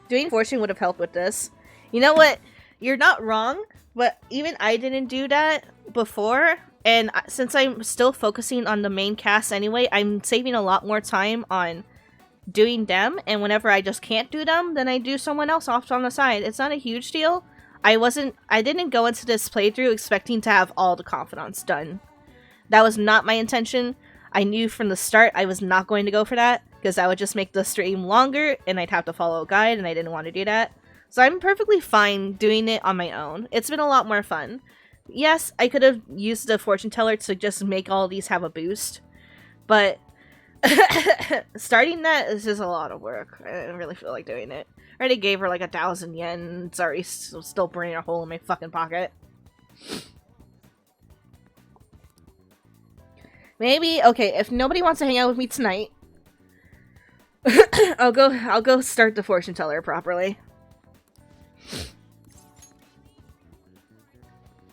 Doing fortune would have helped with this. You know what? You're not wrong, but even I didn't do that before, and since I'm still focusing on the main cast anyway, I'm saving a lot more time on doing them, and whenever I just can't do them, then I do someone else off on the side. It's not a huge deal. I didn't go into this playthrough expecting to have all the confidants done. That was not my intention. I knew from the start I was not going to go for that, because that would just make the stream longer, and I'd have to follow a guide, and I didn't want to do that. So I'm perfectly fine doing it on my own. It's been a lot more fun. Yes, I could have used the fortune teller to just make all of these have a boost, but starting that is just a lot of work. I didn't really feel like doing it. I already gave her like 1,000 yen. It's already still burning a hole in my fucking pocket. Maybe, okay, if nobody wants to hang out with me tonight, I'll go start the fortune teller properly.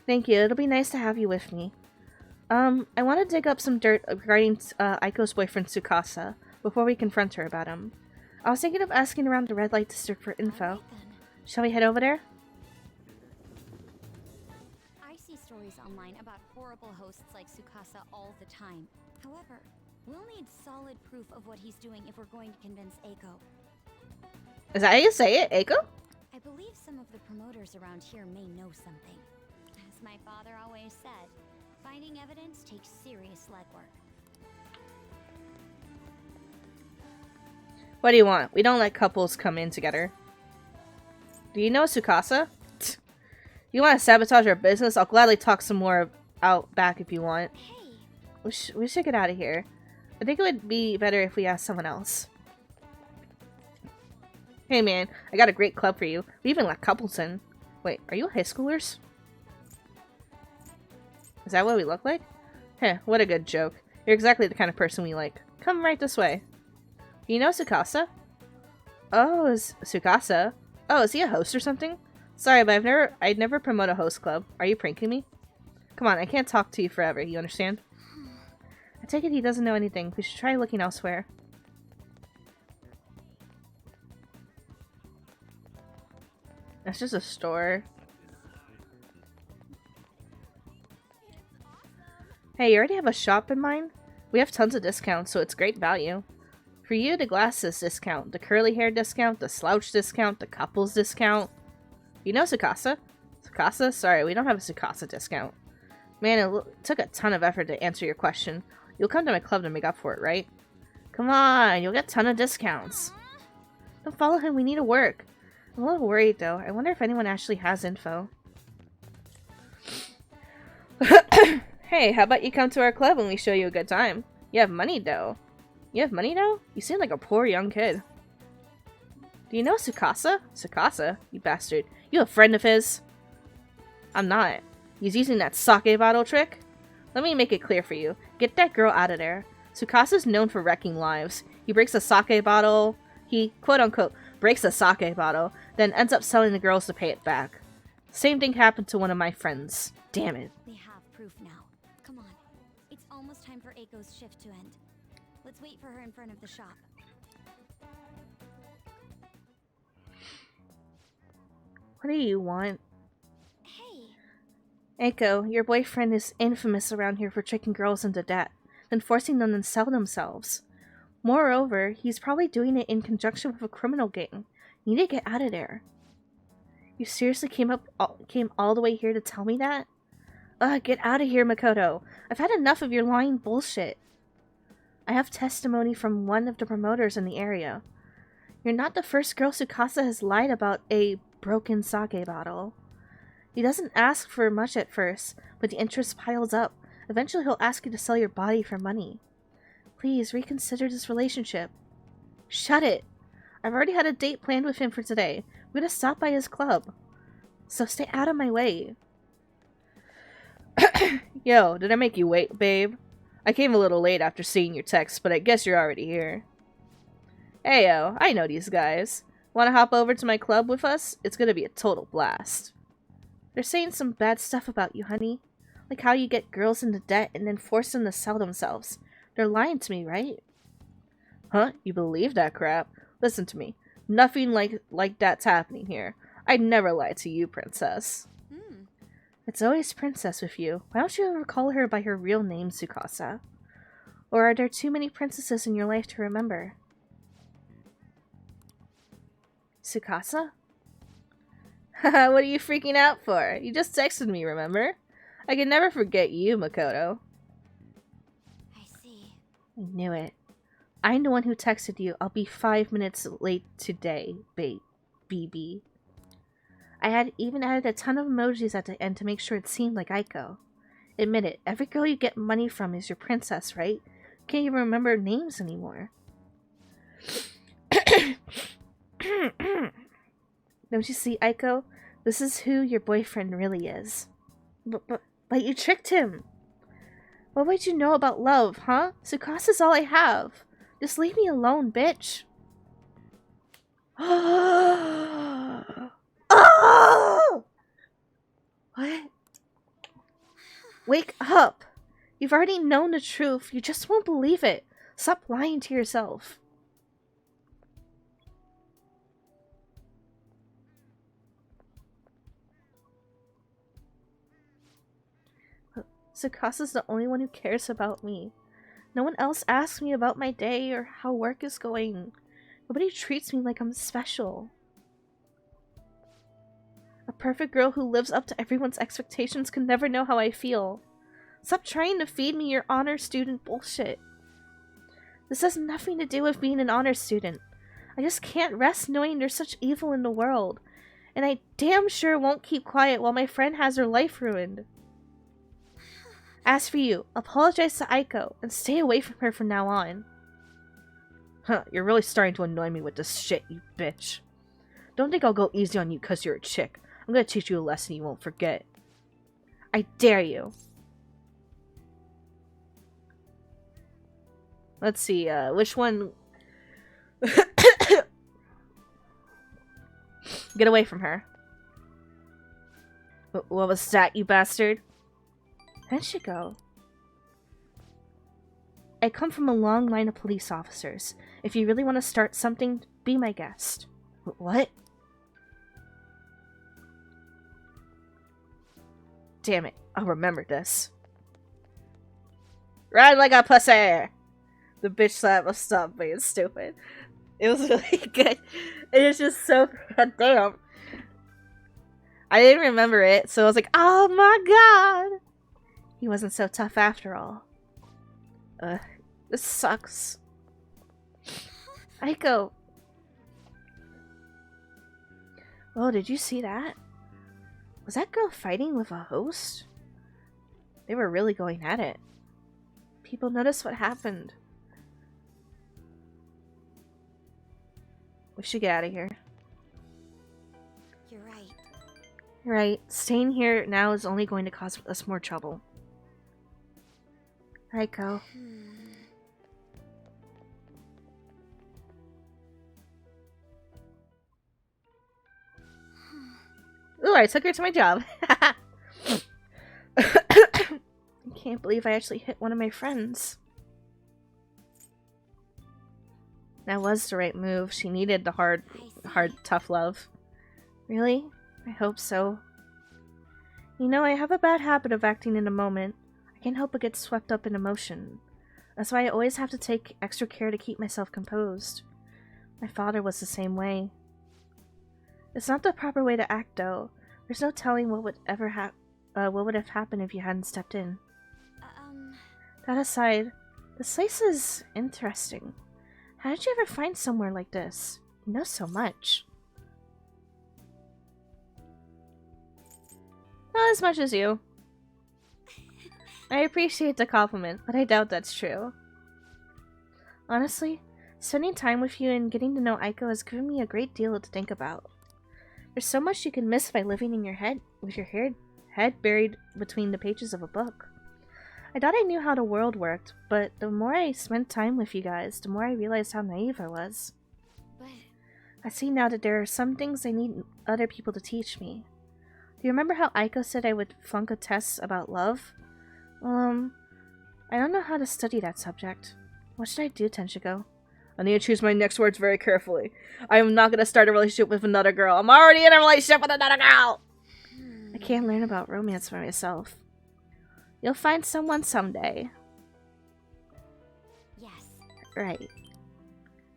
Thank you. It'll be nice to have you with me. I want to dig up some dirt regarding Aiko's boyfriend Tsukasa before we confront her about him. I was thinking of asking around the red light district for info. Shall we head over there? I see stories online about horrible hosts like Tsukasa all the time. However, we'll need solid proof of what he's doing if we're going to convince Aiko. Is that how you say it? Aiko? I believe some of the promoters around here may know something. As my father always said, finding evidence takes serious legwork. What do you want? We don't let couples come in together. Do you know Tsukasa? You want to sabotage our business? I'll gladly talk some more out back if you want. Hey! We should get out of here. I think it would be better if we asked someone else. Hey man, I got a great club for you. We even let couples in. Wait, are you high schoolers? Is that what we look like? Heh, what a good joke. You're exactly the kind of person we like. Come right this way. Do you know Tsukasa? Oh, Tsukasa? Oh, is he a host or something? Sorry, but I'd never promote a host club. Are you pranking me? Come on, I can't talk to you forever, you understand? I take it he doesn't know anything. We should try looking elsewhere. That's just a store. Hey, you already have a shop in mind? We have tons of discounts, so it's great value. For you, the glasses discount, the curly hair discount, the slouch discount, the couples discount. You know Tsukasa? Tsukasa? Sorry, we don't have a Tsukasa discount. Man, it took a ton of effort to answer your question. You'll come to my club to make up for it, right? Come on, you'll get a ton of discounts. Don't follow him, we need to work. I'm a little worried, though. I wonder if anyone actually has info. Hey, how about you come to our club and we show you a good time? You have money, though. You have money now? You seem like a poor young kid. Do you know Tsukasa? Tsukasa? You bastard. You a friend of his? I'm not. He's using that sake bottle trick? Let me make it clear for you. Get that girl out of there. Tsukasa's known for wrecking lives. He breaks a sake bottle. He, quote-unquote, breaks a sake bottle, then ends up selling the girls to pay it back. Same thing happened to one of my friends. Damn it. We have proof now. Come on. It's almost time for Aiko's shift to end. Let's wait for her in front of the shop. What do you want? Hey! Aiko, your boyfriend is infamous around here for tricking girls into debt, then forcing them to sell themselves. Moreover, he's probably doing it in conjunction with a criminal gang. You need to get out of there. You seriously came all the way here to tell me that? Ugh, get out of here, Makoto. I've had enough of your lying bullshit. I have testimony from one of the promoters in the area. You're not the first girl Tsukasa has lied about a broken sake bottle. He doesn't ask for much at first, but the interest piles up. Eventually he'll ask you to sell your body for money. Please, reconsider this relationship. Shut it! I've already had a date planned with him for today. We're gonna stop by his club. So stay out of my way. Yo, did I make you wait, babe? I came a little late after seeing your text, but I guess you're already here. Heyo, I know these guys. Wanna hop over to my club with us? It's gonna be a total blast. They're saying some bad stuff about you, honey. Like how you get girls into debt and then force them to sell themselves. They're lying to me, right? Huh? You believe that crap? Listen to me. Nothing like that's happening here. I'd never lie to you, princess. It's always princess with you. Why don't you ever call her by her real name, Tsukasa? Or are there too many princesses in your life to remember? Tsukasa? Haha, what are you freaking out for? You just texted me, remember? I can never forget you, Makoto. I see. I knew it. I'm the one who texted you. I'll be 5 minutes late today, BB. I had even added a ton of emojis at the end to make sure it seemed like Aiko. Admit it, every girl you get money from is your princess, right? Can't even remember names anymore. Don't you see, Aiko? This is who your boyfriend really is. But you tricked him. What would you know about love, huh? Tsukasa's all I have. Just leave me alone, bitch. Oh! What? Wake up! You've already known the truth. You just won't believe it. Stop lying to yourself. Tsukasa's the only one who cares about me. No one else asks me about my day or how work is going. Nobody treats me like I'm special. A perfect girl who lives up to everyone's expectations can never know how I feel. Stop trying to feed me your honor student bullshit. This has nothing to do with being an honor student. I just can't rest knowing there's such evil in the world. And I damn sure won't keep quiet while my friend has her life ruined. As for you, apologize to Aiko and stay away from her from now on. Huh, you're really starting to annoy me with this shit, you bitch. Don't think I'll go easy on you because you're a chick. I'm gonna teach you a lesson you won't forget. I dare you. Let's see, which one... Get away from her. What was that, you bastard? Where'd she go? I come from a long line of police officers. If you really want to start something, be my guest. What? Damn it, I'll remember this. Run like a pussy! The bitch slap must stop being stupid. It was really good. It was just so damn. I didn't remember it, so I was like, oh my god! He wasn't so tough after all. This sucks. Aiko. Oh, did you see that? Was that girl fighting with a host? They were really going at it. People noticed what happened. We should get out of here. You're right. Right. Staying here now is only going to cause us more trouble. Aiko. Ooh, I took her to my job. I can't believe I actually hit one of my friends. That was the right move. She needed the hard, tough love. Really? I hope so. You know, I have a bad habit of acting in a moment. I can't help but get swept up in emotion. That's why I always have to take extra care to keep myself composed. My father was the same way. It's not the proper way to act, though. There's no telling what would have happened if you hadn't stepped in. That aside, this place is interesting. How did you ever find somewhere like this? You know so much. Not as much as you. I appreciate the compliment, but I doubt that's true. Honestly, spending time with you and getting to know Aiko has given me a great deal to think about. There's so much you can miss by living in your head, with your head buried between the pages of a book. I thought I knew how the world worked, but the more I spent time with you guys, the more I realized how naive I was. But I see now that there are some things I need other people to teach me. Do you remember how Aiko said I would flunk a test about love? I don't know how to study that subject. What should I do, Tenshigo? I need to choose my next words very carefully. I am not going to start a relationship with another girl. I'm already in a relationship with another girl! I can't learn about romance for myself. You'll find someone someday. Yes. Right.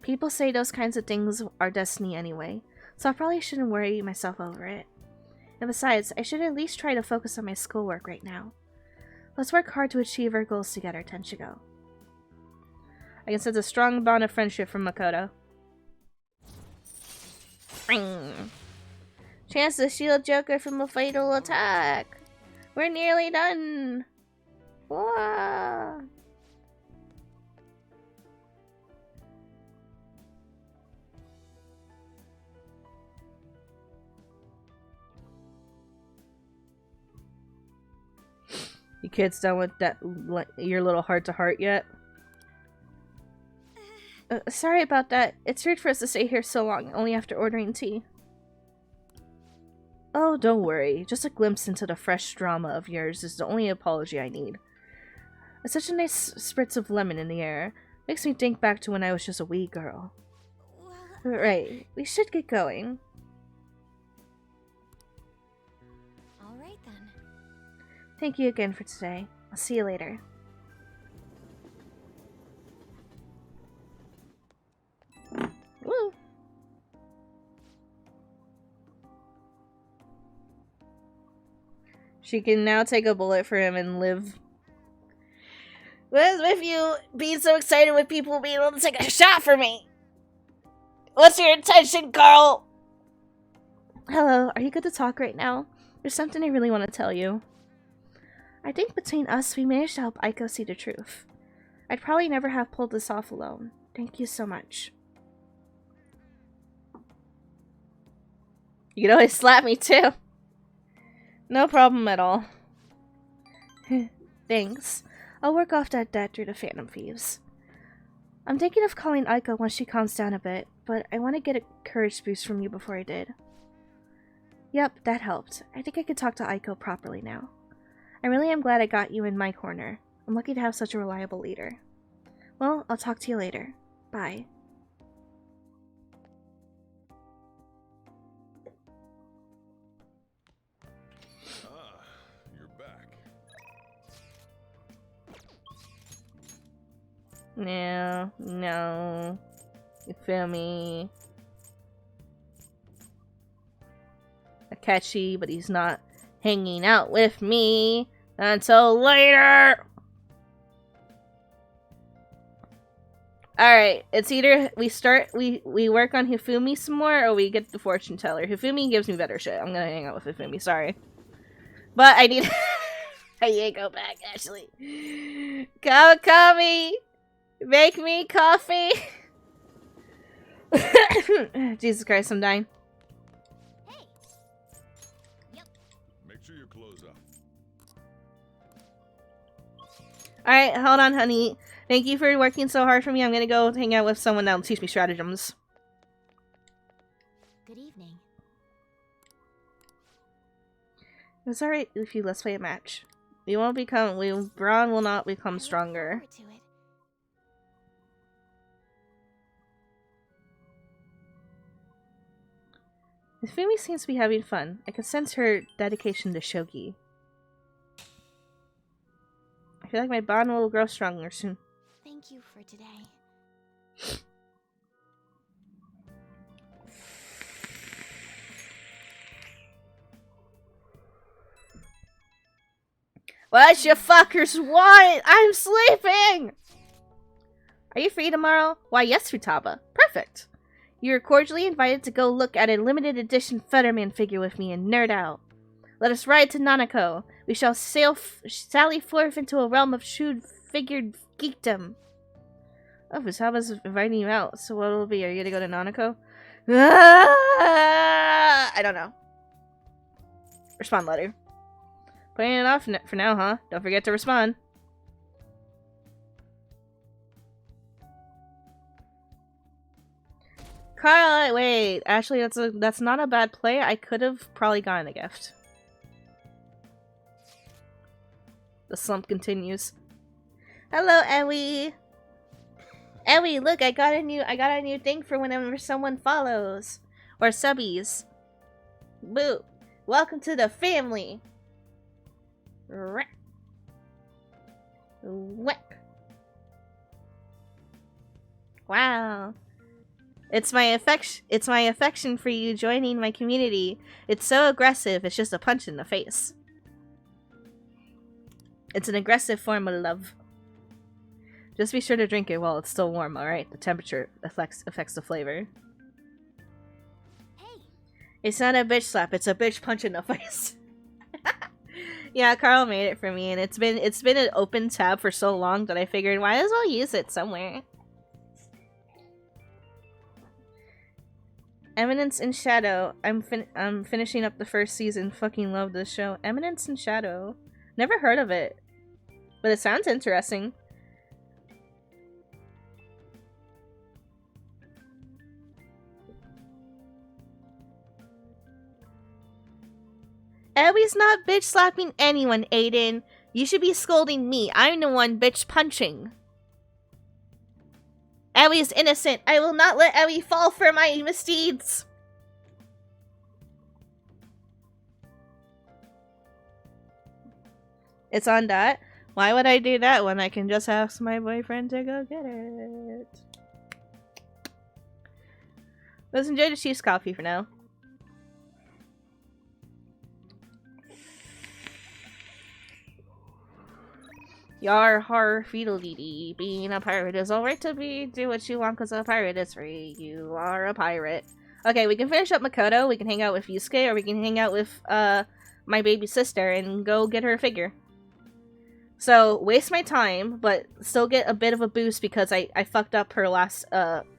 People say those kinds of things are destiny anyway, so I probably shouldn't worry myself over it. And besides, I should at least try to focus on my schoolwork right now. Let's work hard to achieve our goals together, Tenchigo. I can sense a strong bond of friendship from Makoto. Chance to shield Joker from a fatal attack. We're nearly done. Whoa. You kids done with that, your little heart-to-heart yet? Sorry about that. It's rude for us to stay here so long, only after ordering tea. Oh, don't worry. Just a glimpse into the fresh drama of yours is the only apology I need. It's such a nice spritz of lemon in the air. Makes me think back to when I was just a wee girl. Well, Right. We should get going. all right then. Thank you again for today. I'll see you later. Woo! She can now take a bullet for him and live. What is with you being so excited with people being able to take a shot for me? What's your intention, Carl? Hello, are you good to talk right now? There's something I really want to tell you. I think between us, we managed to help Aiko see the truth. I'd probably never have pulled this off alone. Thank you so much. You can always slap me too. No problem at all. Thanks. I'll work off that debt through the Phantom Thieves. I'm thinking of calling Aiko once she calms down a bit, but I want to get a courage boost from you before I did. Yep, that helped. I think I can talk to Aiko properly now. I really am glad I got you in my corner. I'm lucky to have such a reliable leader. Well, I'll talk to you later. Bye. You're back. No. You feel me? Akechi, but he's not hanging out with me until later. Alright, it's either we work on Hifumi some more or we get the fortune teller. Hifumi gives me better shit. I'm gonna hang out with Hifumi, sorry. But I need I need to go back, actually. Kawakami! Make me coffee! Jesus Christ, I'm dying. Hey. Yep. Make sure your clothes up. Alright, hold on, honey. Thank you for working so hard for me. I'm gonna go hang out with someone that'll teach me stratagems. Good evening. It's alright if you let's play a match. Braun will not become stronger. I look forward to it. Hifumi seems to be having fun. I can sense her dedication to shogi. I feel like my bond will grow stronger soon. Thank you for today. What you fuckers want? I'm sleeping! Are you free tomorrow? Why, yes, Futaba. Perfect. You're cordially invited to go look at a limited edition Featherman figure with me and nerd out. Let us ride to Nanako. We shall sally forth into a realm of shrewd figured geekdom. Oh, Futaba's inviting you out, so what will it be? Are you gonna go to Nanako? I don't know. Respond letter. Putting it off for now, huh? Don't forget to respond. Carl, wait. Actually, that's not a bad play. I could have probably gotten a gift. The slump continues. Hello, Ewie. Ellie, look, I got a new thing for whenever someone follows. Or subbies. Boo. Welcome to the family. Whack. Wow. It's my affection for you joining my community. It's so aggressive, it's just a punch in the face. It's an aggressive form of love. Just be sure to drink it while it's still warm, alright? The temperature affects the flavor. Hey. It's not a bitch slap, it's a bitch punch in the face. Yeah, Carl made it for me, and it's been an open tab for so long that I figured why as well use it somewhere. Eminence in Shadow. I'm finishing up the first season. Fucking love this show. Eminence in Shadow. Never heard of it, but it sounds interesting. Ellie's not bitch slapping anyone, Aiden. You should be scolding me. I'm the one bitch punching. Ellie is innocent. I will not let Ellie fall for my misdeeds. It's on that. Why would I do that when I can just ask my boyfriend to go get it? Let's enjoy the Chiefs coffee for now. Yar har feedledee. Being a pirate is alright to be. Do what you want because a pirate is free. You are a pirate. Okay, we can finish up Makoto. We can hang out with Yusuke, or we can hang out with my baby sister and go get her a figure. So, waste my time, but still get a bit of a boost because I fucked up her last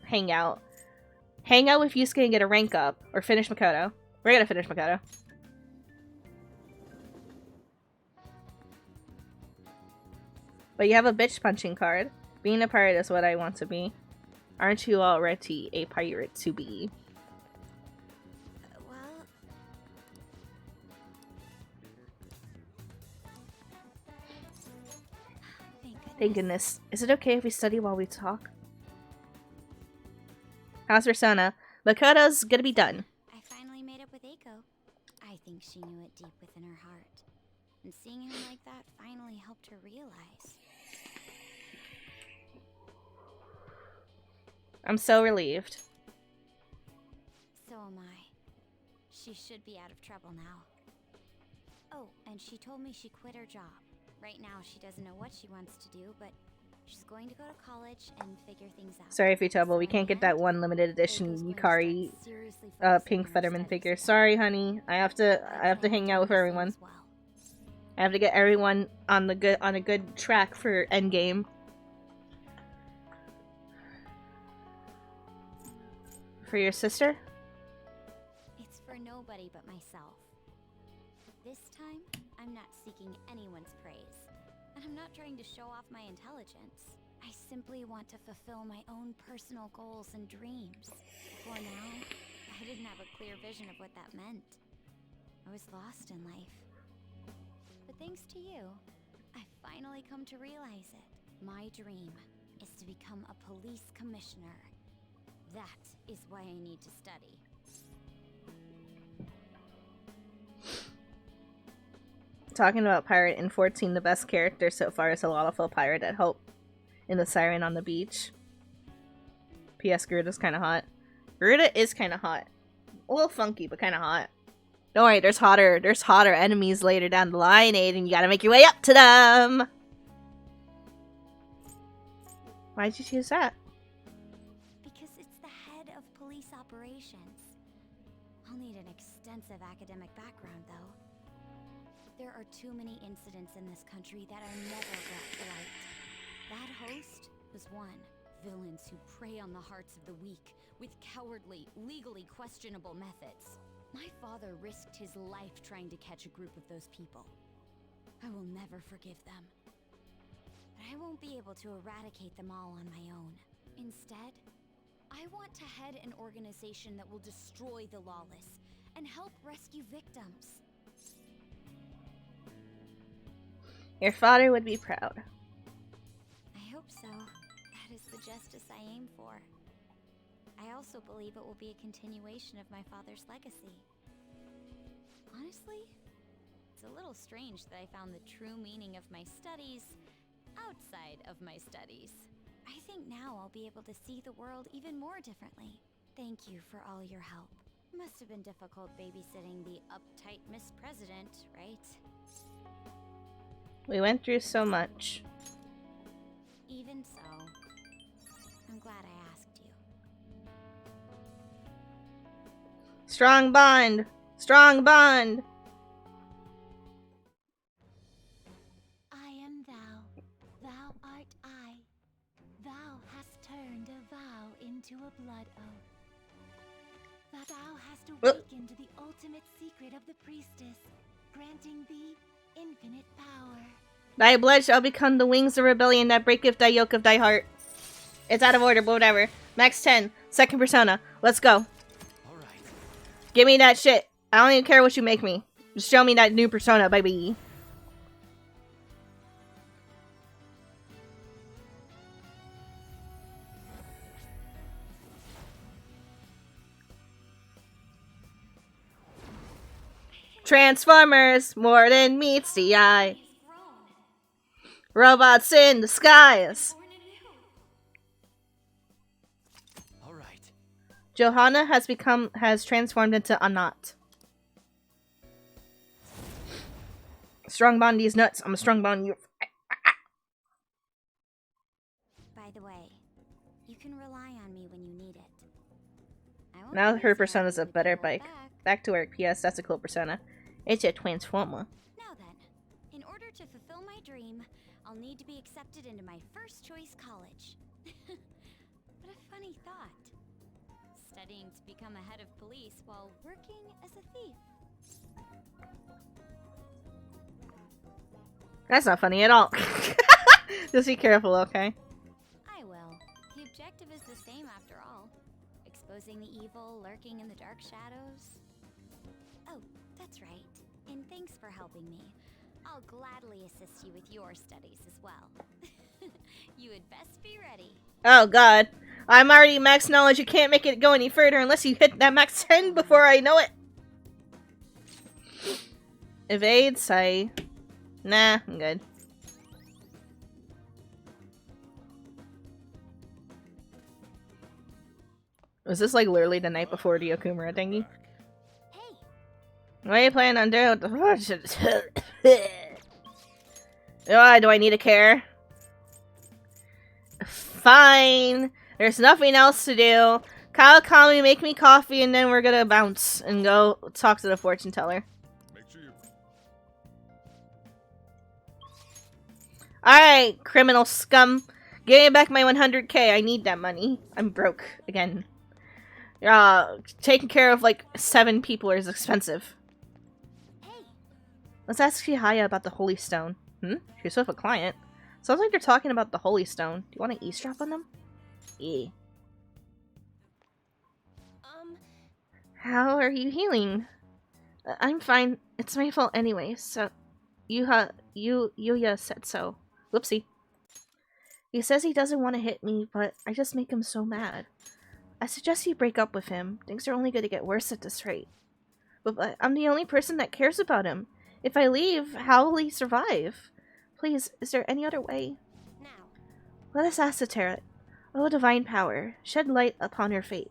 hangout. Hang out with Yusuke and get a rank up, or finish Makoto. We're gonna finish Makoto. But you have a bitch punching card. Being a pirate is what I want to be. Aren't you already a pirate to be? Well... Thank goodness. Is it okay if we study while we talk? How's Persona? Makoto's gonna be done. I finally made up with Eiko. I think she knew it deep within her heart. And seeing him like that finally helped her realize. I'm so relieved. So am I. She should be out of trouble now. Oh, and she told me she quit her job. Right now she doesn't know what she wants to do, but she's going to go to college and figure things out. Sorry, Futaba, we can't get that one limited edition Yukari pink Fetterman figure. Sorry, honey. I have to hang out with everyone. I have to get everyone on a good track for endgame. For your sister? It's for nobody but myself. This time, I'm not seeking anyone's praise. And I'm not trying to show off my intelligence. I simply want to fulfill my own personal goals and dreams. For now, I didn't have a clear vision of what that meant. I was lost in life. But thanks to you, I've finally come to realize it. My dream is to become a police commissioner. That is why I need to study. Talking about Pirate in 14, the best character so far is a Lalafell Pirate at Hope in the Siren on the Beach. P.S. Garuda's kind of hot. Garuda is kind of hot. A little funky, but kind of hot. Don't worry, there's hotter enemies later down the line, Aiden. You gotta make your way up to them! Why'd you choose that? Because it's the head of police operations. I'll need an extensive academic background, though. There are too many incidents in this country that are never brought to light. That host was one. Villains who prey on the hearts of the weak with cowardly, legally questionable methods. My father risked his life trying to catch a group of those people. I will never forgive them. But I won't be able to eradicate them all on my own. Instead, I want to head an organization that will destroy the lawless and help rescue victims. Your father would be proud. I hope so. That That is the justice I aim for. I also believe it will be a continuation of my father's legacy. Honestly, it's a little strange that I found the true meaning of my studies outside of my studies. I think now I'll be able to see the world even more differently. Thank you for all your help. Must have been difficult babysitting the uptight Miss President, right? We went through so much. Even so, I'm glad I asked you. Strong bond! Strong bond! I am thou, thou art I. Thou hast turned a vow into a blood oath. That thou hast awakened to the ultimate secret of the priestess, granting thee infinite power. Thy blood shall become the wings of rebellion that breaketh thy yoke of thy heart. It's out of order, but whatever. Max 10, second persona. Let's go. Alright. Give me that shit. I don't even care what you make me. Just show me that new persona, baby. Transformers, more than meets the eye. Robots in the skies. Alright. Johanna has transformed into a knot. Strong bond these nuts. I'm a strong bond you. By the way, you can rely on me when you need it. I won't Now be her easy on persona's you a to better hold bike. back. Back to work. P.S. That's a cool persona. It's a transformer. Now then, in order to fulfill my dream, I'll need to be accepted into my first choice college. What a funny thought. Studying to become a head of police while working as a thief. That's not funny at all. Just be careful, okay? I will. The objective is the same after all. Exposing the evil lurking in the dark shadows. Oh, that's right. And thanks for helping me. I'll gladly assist you with your studies as well. You had best be ready. Oh god. I'm already max knowledge. You can't make it go any further unless you hit that max 10 before I know it. Evade, say. Nah, I'm good. Was this like literally the night before the Okumura thingy? Hey, What are you planning on doing? Oh, do I need a care? Fine. There's nothing else to do. Kyle, call me, make me coffee, and then we're gonna bounce and go talk to the fortune teller. Make sure you... Alright, criminal scum. Give me back my 100k. I need that money. I'm broke again. Taking care of like 7 people is expensive. hey. Let's ask Shihaya about the Holy Stone. She's with a client. Sounds like they're talking about the Holy Stone. Do you want to eavesdrop on them? Yeah. How are you healing? I'm fine. It's my fault anyway, so... Yuya said so. Whoopsie. He says he doesn't want to hit me, but I just make him so mad. I suggest you break up with him. Things are only going to get worse at this rate. But I'm the only person that cares about him. If I leave, how will he survive? Please, is there any other way? Now. Let us ask the tarot. O divine power, shed light upon her fate.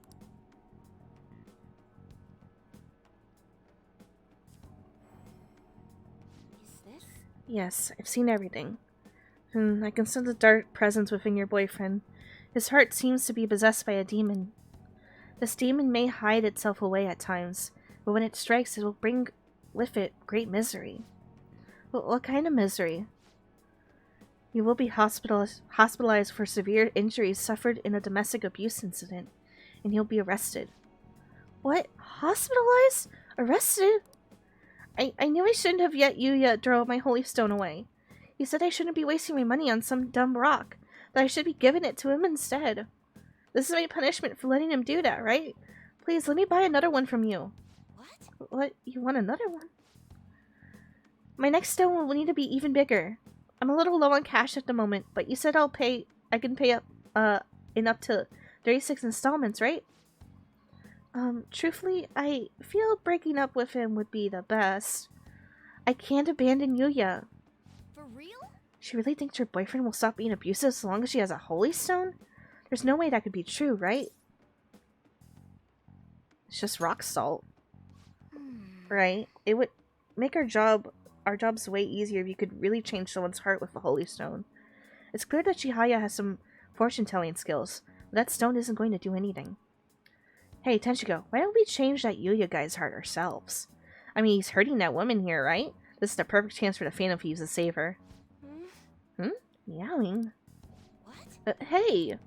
Is this? Yes, I've seen everything. I can sense a dark presence within your boyfriend. His heart seems to be possessed by a demon. This demon may hide itself away at times, but when it strikes, it will bring with it great misery. But what kind of misery? You will be hospitalized for severe injuries suffered in a domestic abuse incident, and you'll be arrested. What? Hospitalized? Arrested? I knew I shouldn't have yet Yuya throw my holy stone away. He said I shouldn't be wasting my money on some dumb rock, that I should be giving it to him instead. This is my punishment for letting him do that, right? Please, let me buy another one from you. What? What? You want another one? My next stone will need to be even bigger. I'm a little low on cash at the moment, but you said I can pay up in up to 36 installments, right? Truthfully, I feel breaking up with him would be the best. I can't abandon Yuya. For real? She really thinks her boyfriend will stop being abusive as long as she has a holy stone? There's no way that could be true, right? It's just rock salt. Right? It would make our jobs way easier if you could really change someone's heart with a holy stone. It's clear that Chihaya has some fortune-telling skills, but that stone isn't going to do anything. Hey, Tenshiko, why don't we change that Yuya guy's heart ourselves? I mean, he's hurting that woman here, right? This is the perfect chance for the Phantom Thieves to save her. Meowing? What? Hey!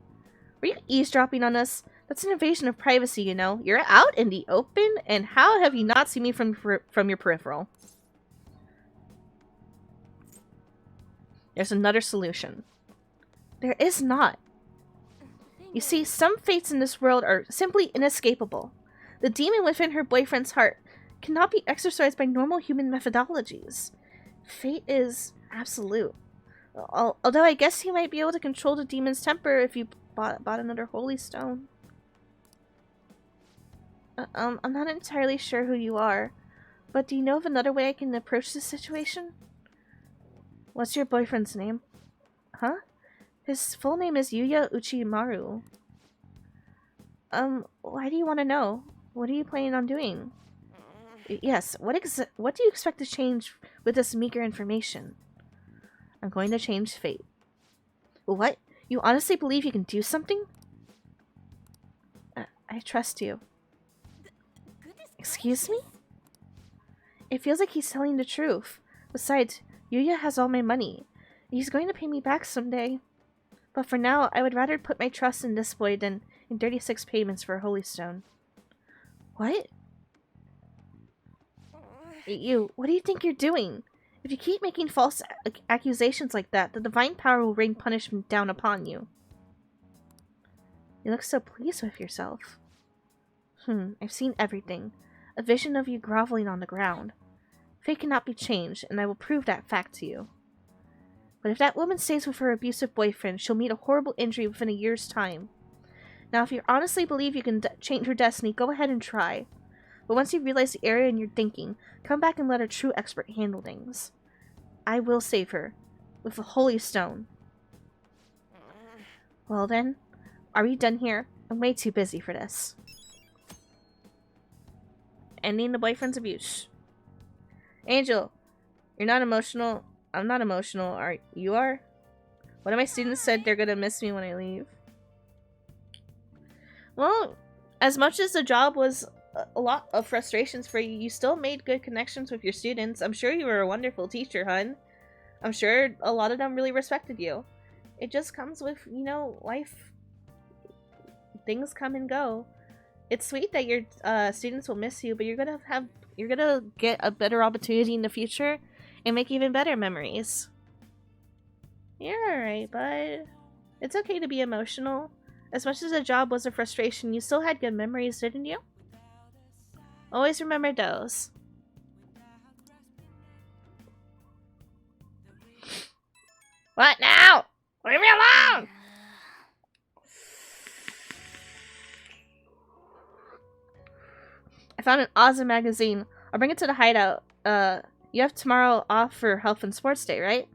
Were you eavesdropping on us? That's an invasion of privacy, you know. You're out in the open, and how have you not seen me from your peripheral? There's another solution. There is not. You see, some fates in this world are simply inescapable. The demon within her boyfriend's heart cannot be exorcised by normal human methodologies. Fate is absolute. Although I guess you might be able to control the demon's temper if you bought another holy stone. I'm not entirely sure who you are, but do you know of another way I can approach this situation? What's your boyfriend's name? Huh? His full name is Yuya Uchimaru. Why do you want to know? What are you planning on doing? Yes, what do you expect to change with this meager information? I'm going to change fate. What? You honestly believe you can do something? I trust you. Excuse me? It feels like he's telling the truth. Besides, Yuya has all my money. He's going to pay me back someday. But for now, I would rather put my trust in this boy than in 36 payments for a holy stone. What? What do you think you're doing? If you keep making false accusations like that, the divine power will rain punishment down upon you. You look so pleased with yourself. I've seen everything. A vision of you groveling on the ground. Fate cannot be changed, and I will prove that fact to you. But if that woman stays with her abusive boyfriend, she'll meet a horrible injury within a year's time. Now, if you honestly believe you can change her destiny, go ahead and try. But once you realize the error in your thinking, come back and let a true expert handle things. I will save her. With a holy stone. Well then, are we done here? I'm way too busy for this. Ending the boyfriend's abuse. Angel, you're not emotional. I'm not emotional. You are? One of my students said they're gonna miss me when I leave. Well, as much as the job was a lot of frustrations for you, you still made good connections with your students. I'm sure you were a wonderful teacher, hun. I'm sure a lot of them really respected you. It just comes with, you know, life. Things come and go. It's sweet that your students will miss you, but you're gonna get a better opportunity in the future and make even better memories. You're alright, bud. It's okay to be emotional. As much as the job was a frustration, you still had good memories, didn't you? Always remember those. What now? Leave me alone! I found an awesome magazine. I'll bring it to the hideout. You have tomorrow off for Health and Sports Day, right?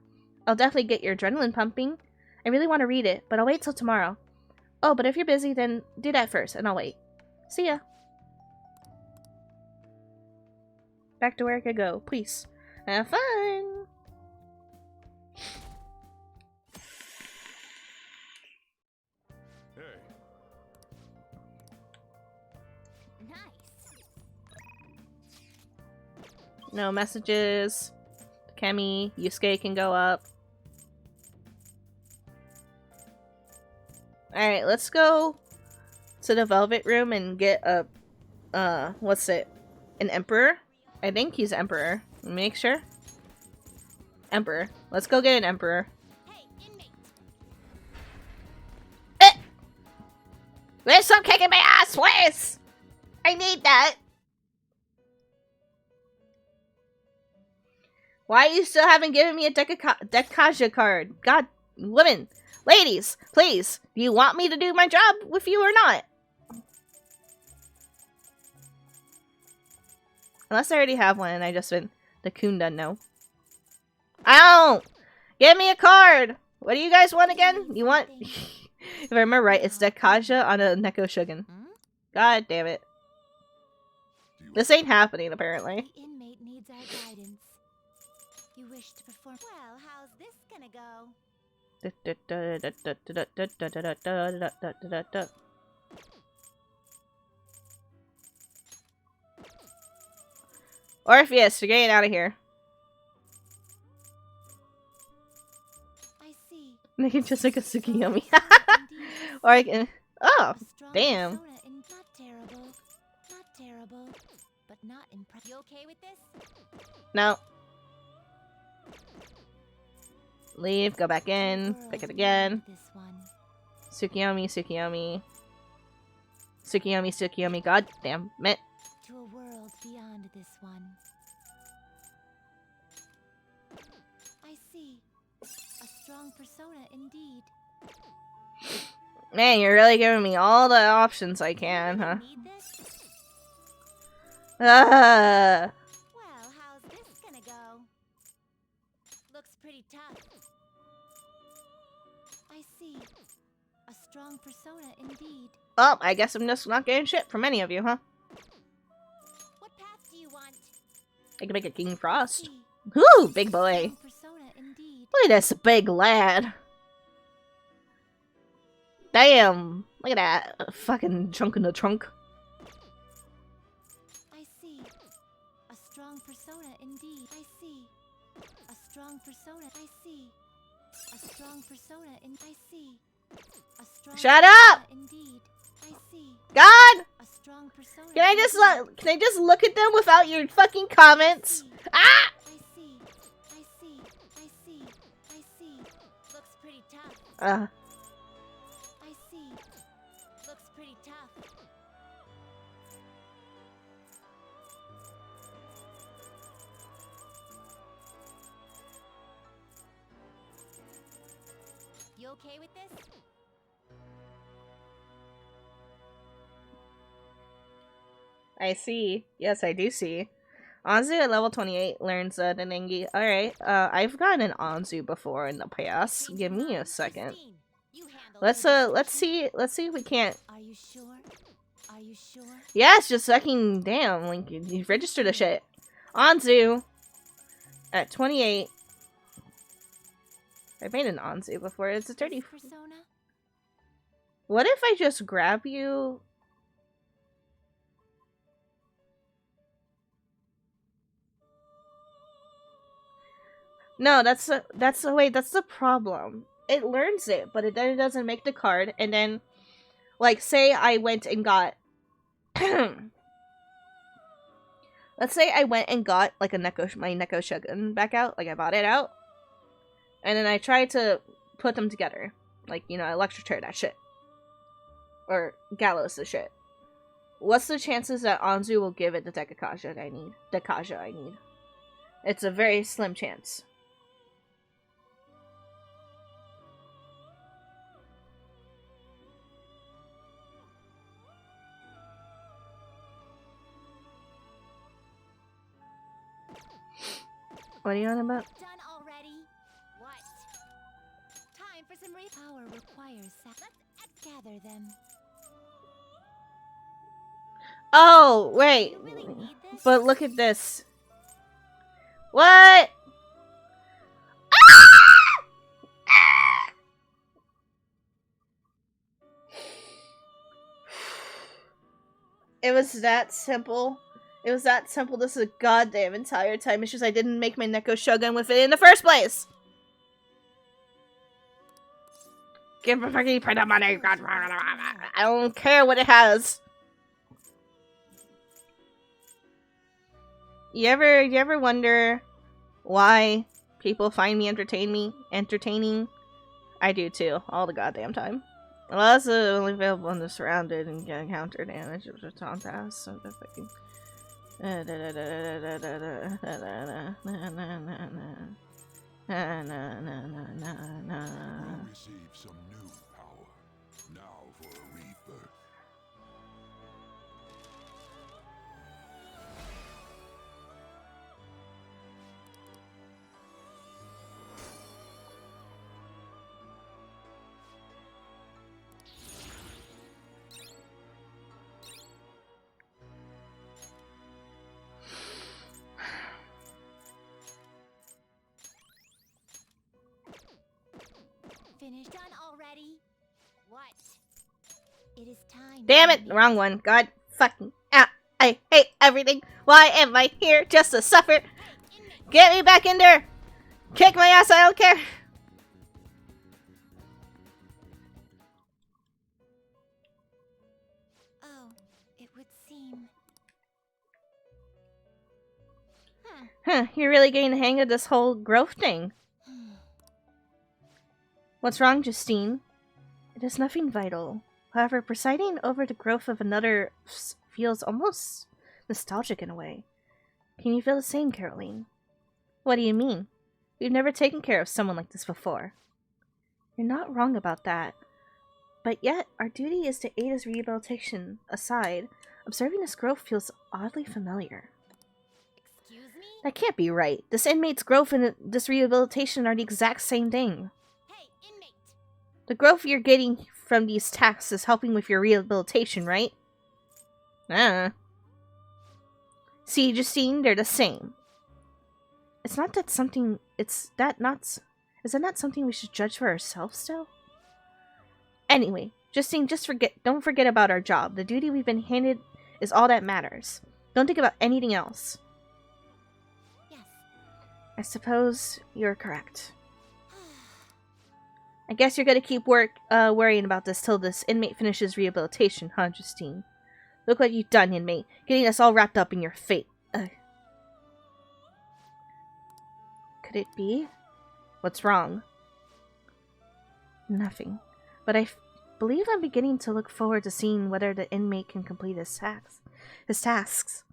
I'll definitely get your adrenaline pumping. I really want to read it, but I'll wait till tomorrow. Oh, but if you're busy, then do that first, and I'll wait. See ya. Back to work I go. Please. Have fun! Hey, Nice. No messages. Kemi, Yusuke can go up. Alright, let's go to the Velvet Room and get a, what's it? An Emperor? I think he's Emperor. Make sure. Emperor. Let's go get an Emperor. Hey, inmate. Please stop kicking my ass, please! I need that! Why you still haven't given me a Dekaja card? God, woman! Ladies, please, do you want me to do my job with you or not? Unless I already have one and I just been the coon doesn't know. Ow! Give me a card! What do you guys want again? You want... If I remember right, it's Dekaja on a Neko Shugen. God damn it. This ain't happening, apparently. The inmate needs our guidance. You wish to perform. Well, how's this gonna go? Orpheus, you're getting out of here. I see. Make it just like a Tsukiyomi. Or I can... Oh, damn. Not terrible. Not terrible. But not impressive. You okay with this? No. Leave, go back in, pick it again. This one. Tsukiyomi, Tsukiyomi. Tsukiyomi, Tsukiyomi, god damn it. To a world beyond this one. I see. A strong persona indeed. Man, you're really giving me all the options I can, huh? Need this? Ah. Well, how's this gonna go? Looks pretty tough. I see. A strong persona indeed. Oh, I guess I'm just not getting shit from any of you, huh? What path do you want? I can make a King Frost. See. Ooh, big boy. Strong persona indeed. Look at this big lad. Damn. Look at that. Fucking chunk in the trunk. I see. A strong persona indeed. I see. A strong persona. I see. A strong persona in. I see. A strong Shut persona up! Indeed. I see. God! A strong persona. Can I just look at them without your fucking comments? Ah! I see. I see. I see. I see. Looks pretty tough. I see. Looks pretty tough. You okay with this? I see. Yes, I do see. Anzu at level 28 learns Denengi. Alright, I've gotten an Anzu before in the past. Give me a second. Let's see if we can't. Are you sure? Are you sure? Yes, just fucking damn, like you registered the shit. Anzu at 28. I've made an Anzu before. It's a 30. Persona? What if I just grab you? No, that's the problem. It learns it, but then it doesn't make the card, and then, like, say I went and got, let's say I went and got, like, my Neko Shogun back out, like, I bought it out, and then I tried to put them together, like, you know, electrocutor that shit, or gallows the shit. What's the chances that Anzu will give it the Dekaja I need? It's a very slim chance. What are you on about? Done already? What? Time for some power requires. Let's gather them. Oh, wait. You really need this? But look at this. What? It was that simple. It was that simple this goddamn entire time. It's just I didn't make my Neko Shogun with it in the first place. Give me fucking put up money. I don't care what it has. You ever wonder why people find me entertaining? I do too, all the goddamn time. Well, that's only available when they're surrounded and getting counter damage of the taunt pass. So the fucking. Na, na, na, na, na, na. We'll receive some new power. Now for a rebirth. Finished done already? What? It is time. Damn it! Wrong one. God fucking. Ah! I hate everything. Why am I here just to suffer? Get me back in there! Kick my ass, I don't care! Oh, it would seem. Huh, you're really getting the hang of this whole growth thing. What's wrong, Justine? It is nothing vital. However, presiding over the growth of another feels almost nostalgic in a way. Can you feel the same, Caroline? What do you mean? We've never taken care of someone like this before. You're not wrong about that. But yet, our duty is to aid his rehabilitation. Aside, observing his growth feels oddly familiar. Excuse me? That can't be right. This inmate's growth and this rehabilitation are the exact same thing. Hey, inmate! The growth you're getting from these tasks is helping with your rehabilitation, right? See, Justine, they're the same. Is that not something we should judge for ourselves still? Anyway, Justine, don't forget about our job. The duty we've been handed is all that matters. Don't think about anything else. Yes. I suppose you're correct. I guess you're gonna keep worrying about this till this inmate finishes rehabilitation, huh, Justine? Look what you've done, inmate. Getting us all wrapped up in your fate. Could it be? What's wrong? Nothing. But I believe I'm beginning to look forward to seeing whether the inmate can complete his tasks.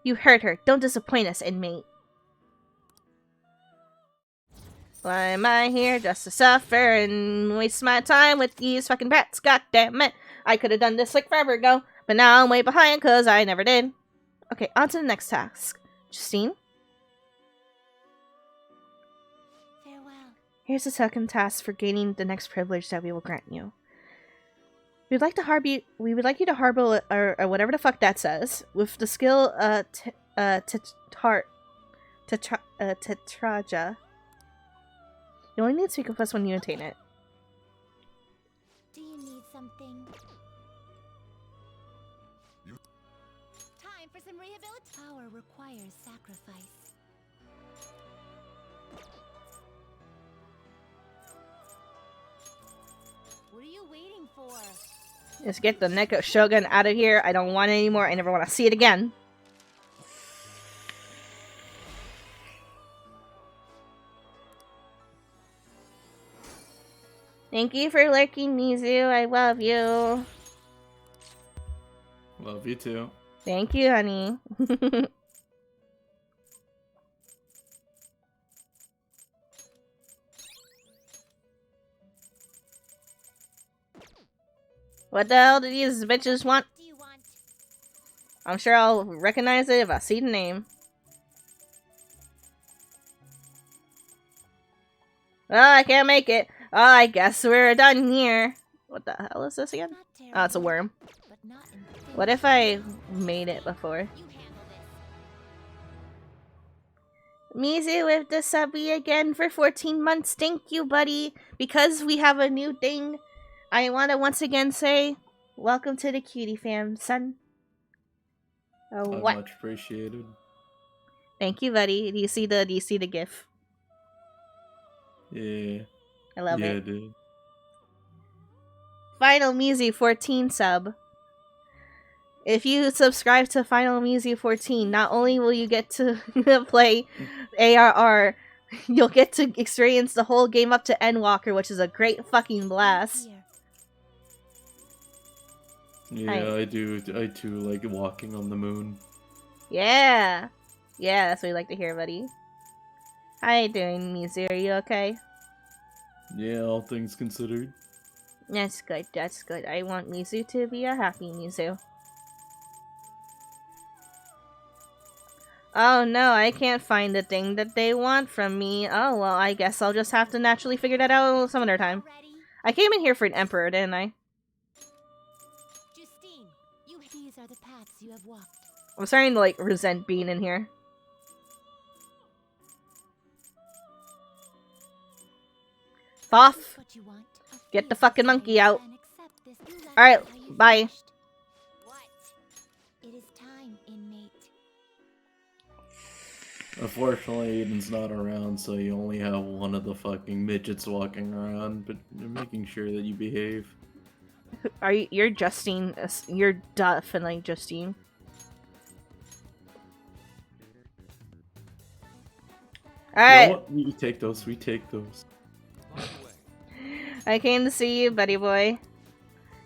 You heard her. Don't disappoint us, inmate. Why am I here just to suffer and waste my time with these fucking brats? God damn it. I could have done this like forever ago, but now I'm way behind because I never did. Okay, on to the next task. Justine? Farewell. Here's the second task for gaining the next privilege that we will grant you. We would like you to harbor or whatever the fuck that says with the skill Tetraja. You only need to speak with us when you attain it. Do you need something? Time for some rehabilitation. Power requires sacrifice. What are you waiting for? Just get the Neko Shogun out of here. I don't want it anymore. I never want to see it again. Thank you for lurking, Mizu. I love you. Love you too. Thank you, honey. What the hell do these bitches want? What do you want? I'm sure I'll recognize it if I see the name. Oh, I can't make it. Oh, I guess we're done here. What the hell is this again? Not Oh, it's a terrible, worm. but not What if I made it before? You handle this. Mizu with the subby again for 14 months. Thank you, buddy. Because we have a new thing, I want to once again say, welcome to the cutie fam, son. What? Much appreciated. Thank you, buddy. Do you see the GIF? Yeah. I love yeah, it. dude. Final Mizu 14 sub. If you subscribe to Final Mizu 14, not only will you get to play ARR, you'll get to experience the whole game up to Endwalker, which is a great fucking blast. Yeah, Hi. I do. I too like walking on the moon. Yeah. Yeah, that's what we like to hear, buddy. How you doing, Mizu? Are you okay? Yeah, all things considered. That's good, that's good. I want Mizu to be a happy Mizu. Oh no, I can't find the thing that they want from me. Oh well, I guess I'll just have to naturally figure that out some other time. I came in here for an emperor, didn't I? Justine, these are the paths you have walked. I'm starting to like resent being in here. Boff! Get the fucking monkey out. Alright, bye. What? It is time, inmate. Unfortunately, Aiden's not around, so you only have one of the fucking midgets walking around, but you're making sure that you behave. Are you? You're Justine. You're definitely Justine. Alright. You know what? We take those. We take those. I came to see you, buddy boy.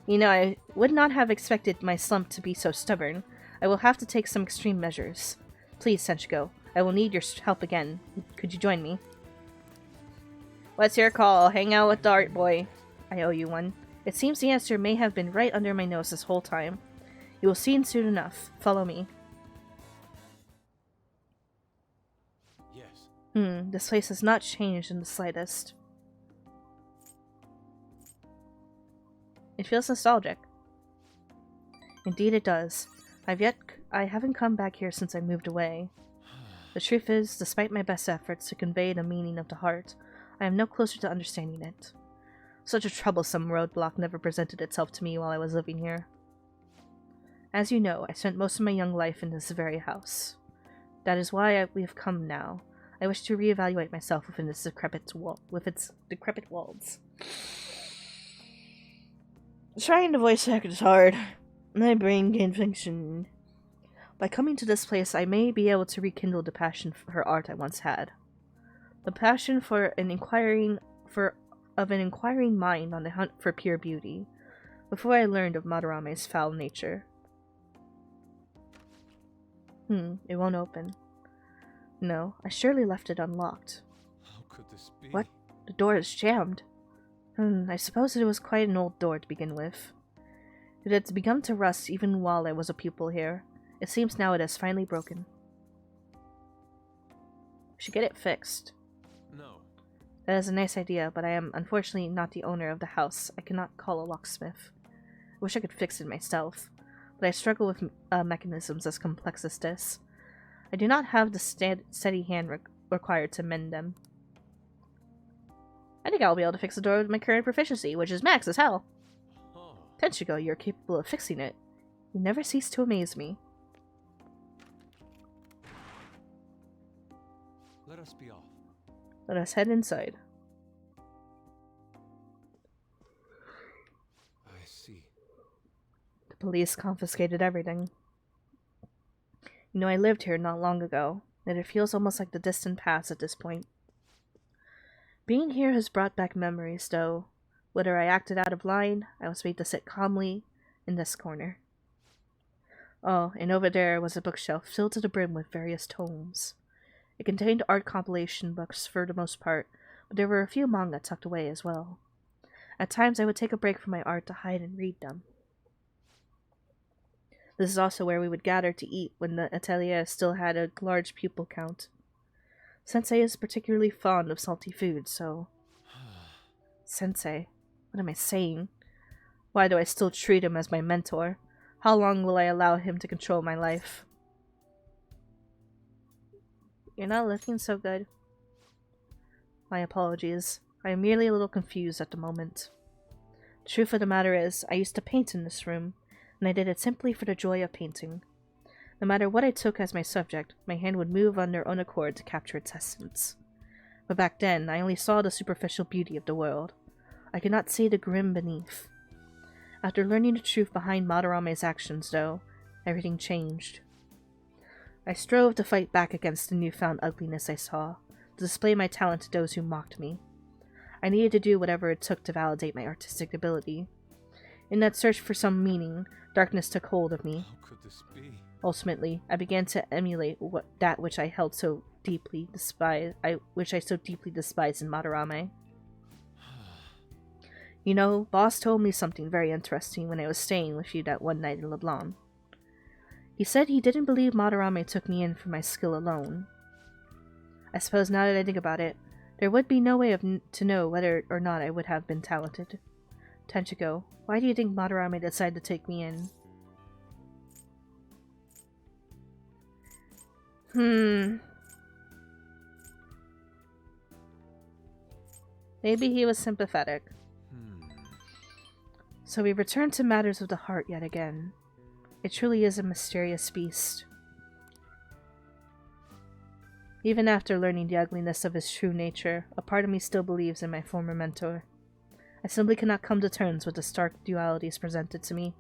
You know, I would not have expected my slump to be so stubborn. I will have to take some extreme measures. Please, Senchiko, I will need your help again. Could you join me? What's your call? Hang out with the art boy. I owe you one. It seems the answer may have been right under my nose this whole time. You will see soon enough. Follow me. Yes. This place has not changed in the slightest. It feels nostalgic. Indeed it does. I haven't come back here since I moved away. The truth is, despite my best efforts to convey the meaning of the heart, I am no closer to understanding it. Such a troublesome roadblock never presented itself to me while I was living here. As you know, I spent most of my young life in this very house. That is why we have come now. I wish to reevaluate myself within its decrepit walls. Trying to voice act is hard. My brain can't function. By coming to this place, I may be able to rekindle the passion for her art I once had. The passion of an inquiring mind on the hunt for pure beauty, before I learned of Madarame's foul nature. It won't open. No, I surely left it unlocked. How could this be? What? The door is jammed. I suppose it was quite an old door to begin with. It had begun to rust even while I was a pupil here. It seems now it has finally broken. We should get it fixed. No. That is a nice idea, but I am unfortunately not the owner of the house. I cannot call a locksmith. I wish I could fix it myself, but I struggle with mechanisms as complex as this. I do not have the steady hand required to mend them. I think I'll be able to fix the door with my current proficiency, which is max as hell. Oh. Tenchigo, you're capable of fixing it. You never cease to amaze me. Let us be off. Let us head inside. I see. The police confiscated everything. You know, I lived here not long ago, and it feels almost like the distant past at this point. Being here has brought back memories, though. Whether I acted out of line, I was made to sit calmly in this corner. Oh, and over there was a bookshelf filled to the brim with various tomes. It contained art compilation books for the most part, but there were a few manga tucked away as well. At times I would take a break from my art to hide and read them. This is also where we would gather to eat when the atelier still had a large pupil count. Sensei is particularly fond of salty food, so... Sensei? What am I saying? Why do I still treat him as my mentor? How long will I allow him to control my life? You're not looking so good. My apologies. I am merely a little confused at the moment. The truth of the matter is, I used to paint in this room, and I did it simply for the joy of painting. No matter what I took as my subject, my hand would move on their own accord to capture its essence. But back then, I only saw the superficial beauty of the world. I could not see the grim beneath. After learning the truth behind Madarame's actions, though, everything changed. I strove to fight back against the newfound ugliness I saw, to display my talent to those who mocked me. I needed to do whatever it took to validate my artistic ability. In that search for some meaning, darkness took hold of me. How could this be? Ultimately, I began to emulate that which I held so so deeply despise in Madarame. You know, Boss told me something very interesting when I was staying with you that one night in LeBlanc. He said he didn't believe Madarame took me in for my skill alone. I suppose now that I think about it, there would be no way to know whether or not I would have been talented. Tenchiko, why do you think Madarame decided to take me in? Maybe he was sympathetic. So we return to matters of the heart yet again. It truly is a mysterious beast. Even after learning the ugliness of his true nature, a part of me still believes in my former mentor. I simply cannot come to terms with the stark dualities presented to me.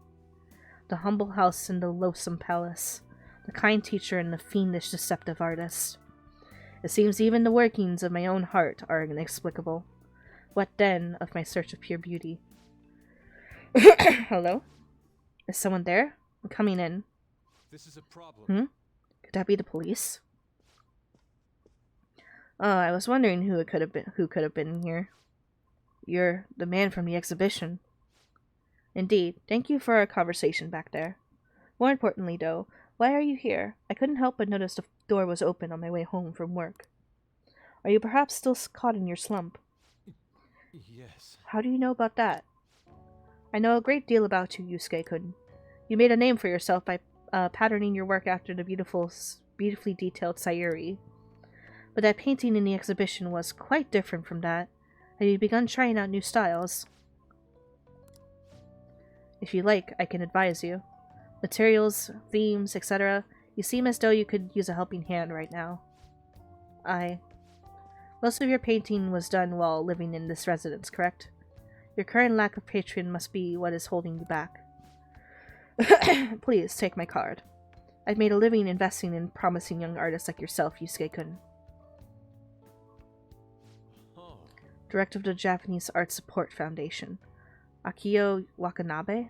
The humble house and the loathsome palace. The kind teacher and the fiendish deceptive artist. It seems even the workings of my own heart are inexplicable. What then of my search of pure beauty? Hello? Is someone there? I'm coming in. This is a problem. Could that be the police? Oh, I was wondering who could have been here. You're the man from the exhibition. Indeed. Thank you for our conversation back there. More importantly, though, why are you here? I couldn't help but notice the door was open on my way home from work. Are you perhaps still caught in your slump? Yes. How do you know about that? I know a great deal about you, Yusuke-kun. You made a name for yourself by patterning your work after the beautifully detailed Sayuri. But that painting in the exhibition was quite different from that. Have you begun trying out new styles? If you like, I can advise you. Materials, themes, etc. You seem as though you could use a helping hand right now. Most of your painting was done while living in this residence, correct? Your current lack of patron must be what is holding you back. Please, take my card. I've made a living investing in promising young artists like yourself, Yusuke-kun. Director of the Japanese Art Support Foundation. Akio Wakanabe?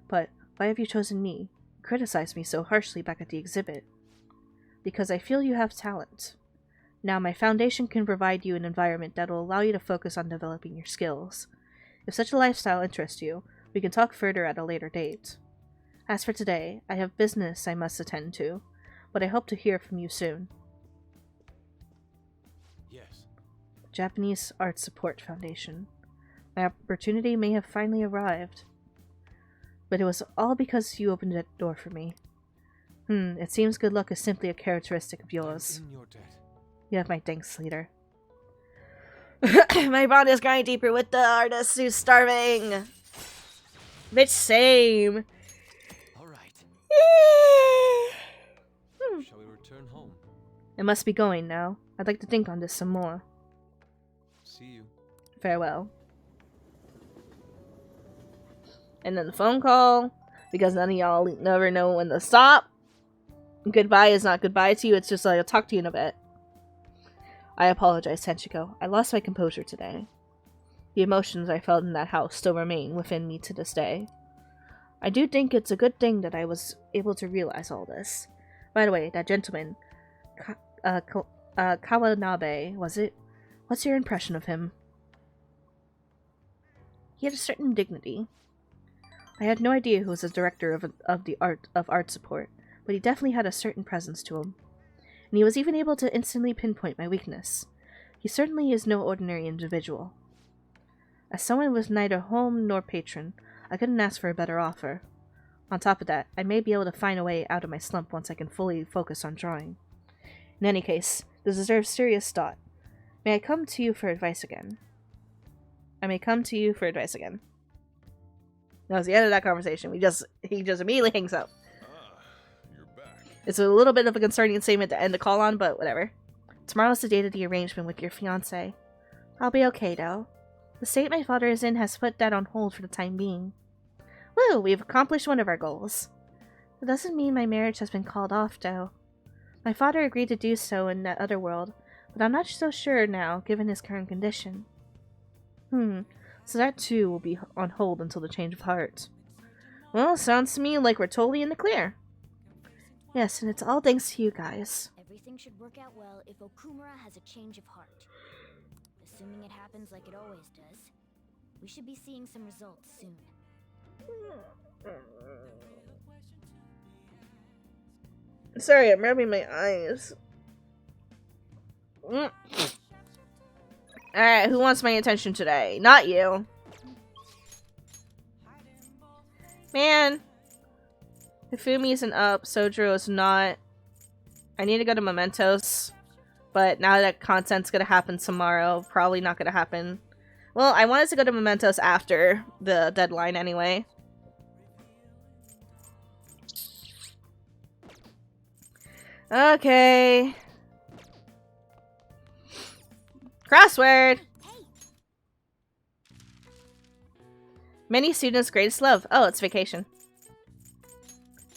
But why have you chosen me? You criticized me so harshly back at the exhibit. Because I feel you have talent. Now my foundation can provide you an environment that will allow you to focus on developing your skills. If such a lifestyle interests you, we can talk further at a later date. As for today, I have business I must attend to, but I hope to hear from you soon. Yes. Japanese Art Support Foundation. My opportunity may have finally arrived. But it was all because you opened that door for me. It seems good luck is simply a characteristic of yours. In your debt. You have my thanks, leader. My bond is growing deeper with the artist who's starving. Bitch, same. All right. Shall we return home? I must be going now. I'd like to think on this some more. See you. Farewell. And then the phone call, because none of y'all never know when to stop. Goodbye is not goodbye to you, it's just like, I'll talk to you in a bit. I apologize, Tenchiko. I lost my composure today. The emotions I felt in that house still remain within me to this day. I do think it's a good thing that I was able to realize all this. By the way, that gentleman, Kawanabe, was it? What's your impression of him? He had a certain dignity. I had no idea who was the director of art support, but he definitely had a certain presence to him. And he was even able to instantly pinpoint my weakness. He certainly is no ordinary individual. As someone with neither home nor patron, I couldn't ask for a better offer. On top of that, I may be able to find a way out of my slump once I can fully focus on drawing. In any case, this deserves serious thought. May I come to you for advice again? I may come to you for advice again. That was the end of that conversation. He just immediately hangs up. You're back. It's a little bit of a concerning statement to end the call on, but whatever. Tomorrow's the date of the arrangement with your fiancé. I'll be okay, though. The state my father is in has put that on hold for the time being. Woo! We've accomplished one of our goals. It doesn't mean my marriage has been called off, though. My father agreed to do so in that other world, but I'm not so sure now, given his current condition. So that too will be on hold until the change of heart. Well, sounds to me like we're totally in the clear. Yes, and it's all thanks to you guys. everything should work out well if Okumura has a change of heart. Assuming it happens like it always does, we should be seeing some results soon. Sorry, I'm rubbing my eyes. Alright, who wants my attention today? Not you. Man. Hifumi isn't up, Sojiro is not. I need to go to Mementos. But now that content's gonna happen tomorrow, probably not gonna happen. Well, I wanted to go to Mementos after the deadline anyway. Okay. Crossword! Many students' greatest love. Oh, it's vacation.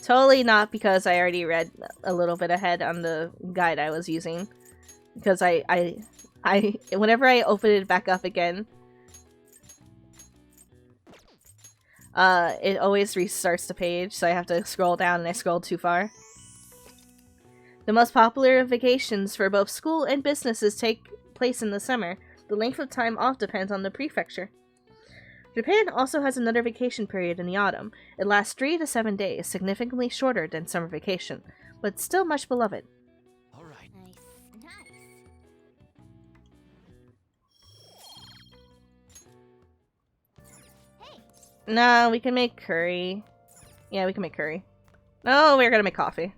Totally not because I already read a little bit ahead on the guide I was using. Because whenever I open it back up again, it always restarts the page, so I have to scroll down and I scrolled too far. The most popular vacations for both school and businesses take place in the summer. The length of time off depends on the prefecture. Japan also has another vacation period in the autumn. It lasts 3 to 7 days, significantly shorter than summer vacation, but still much beloved. All right. Nice. Hey, No, we can make curry. Yeah, we can make curry. No, we're gonna make coffee.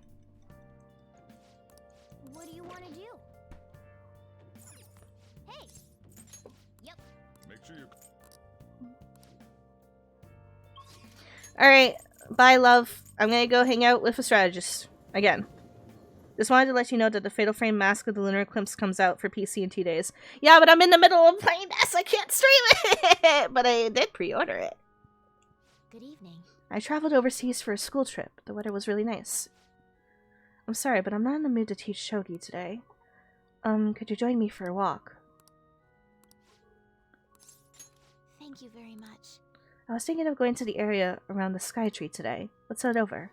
what do you want to do? Hey. Yep. Make sure you. Alright, bye love. I'm gonna go hang out with a strategist. Again. Just wanted to let you know that the Fatal Frame Mask of the Lunar Eclipse comes out for PC in 2 days. Yeah, but I'm in the middle of playing this! I can't stream it! But I did pre-order it. Good evening. I traveled overseas for a school trip. The weather was really nice. I'm sorry, but I'm not in the mood to teach shogi today. Could you join me for a walk? Thank you very much. I was thinking of going to the area around the Sky Tree today. Let's head over.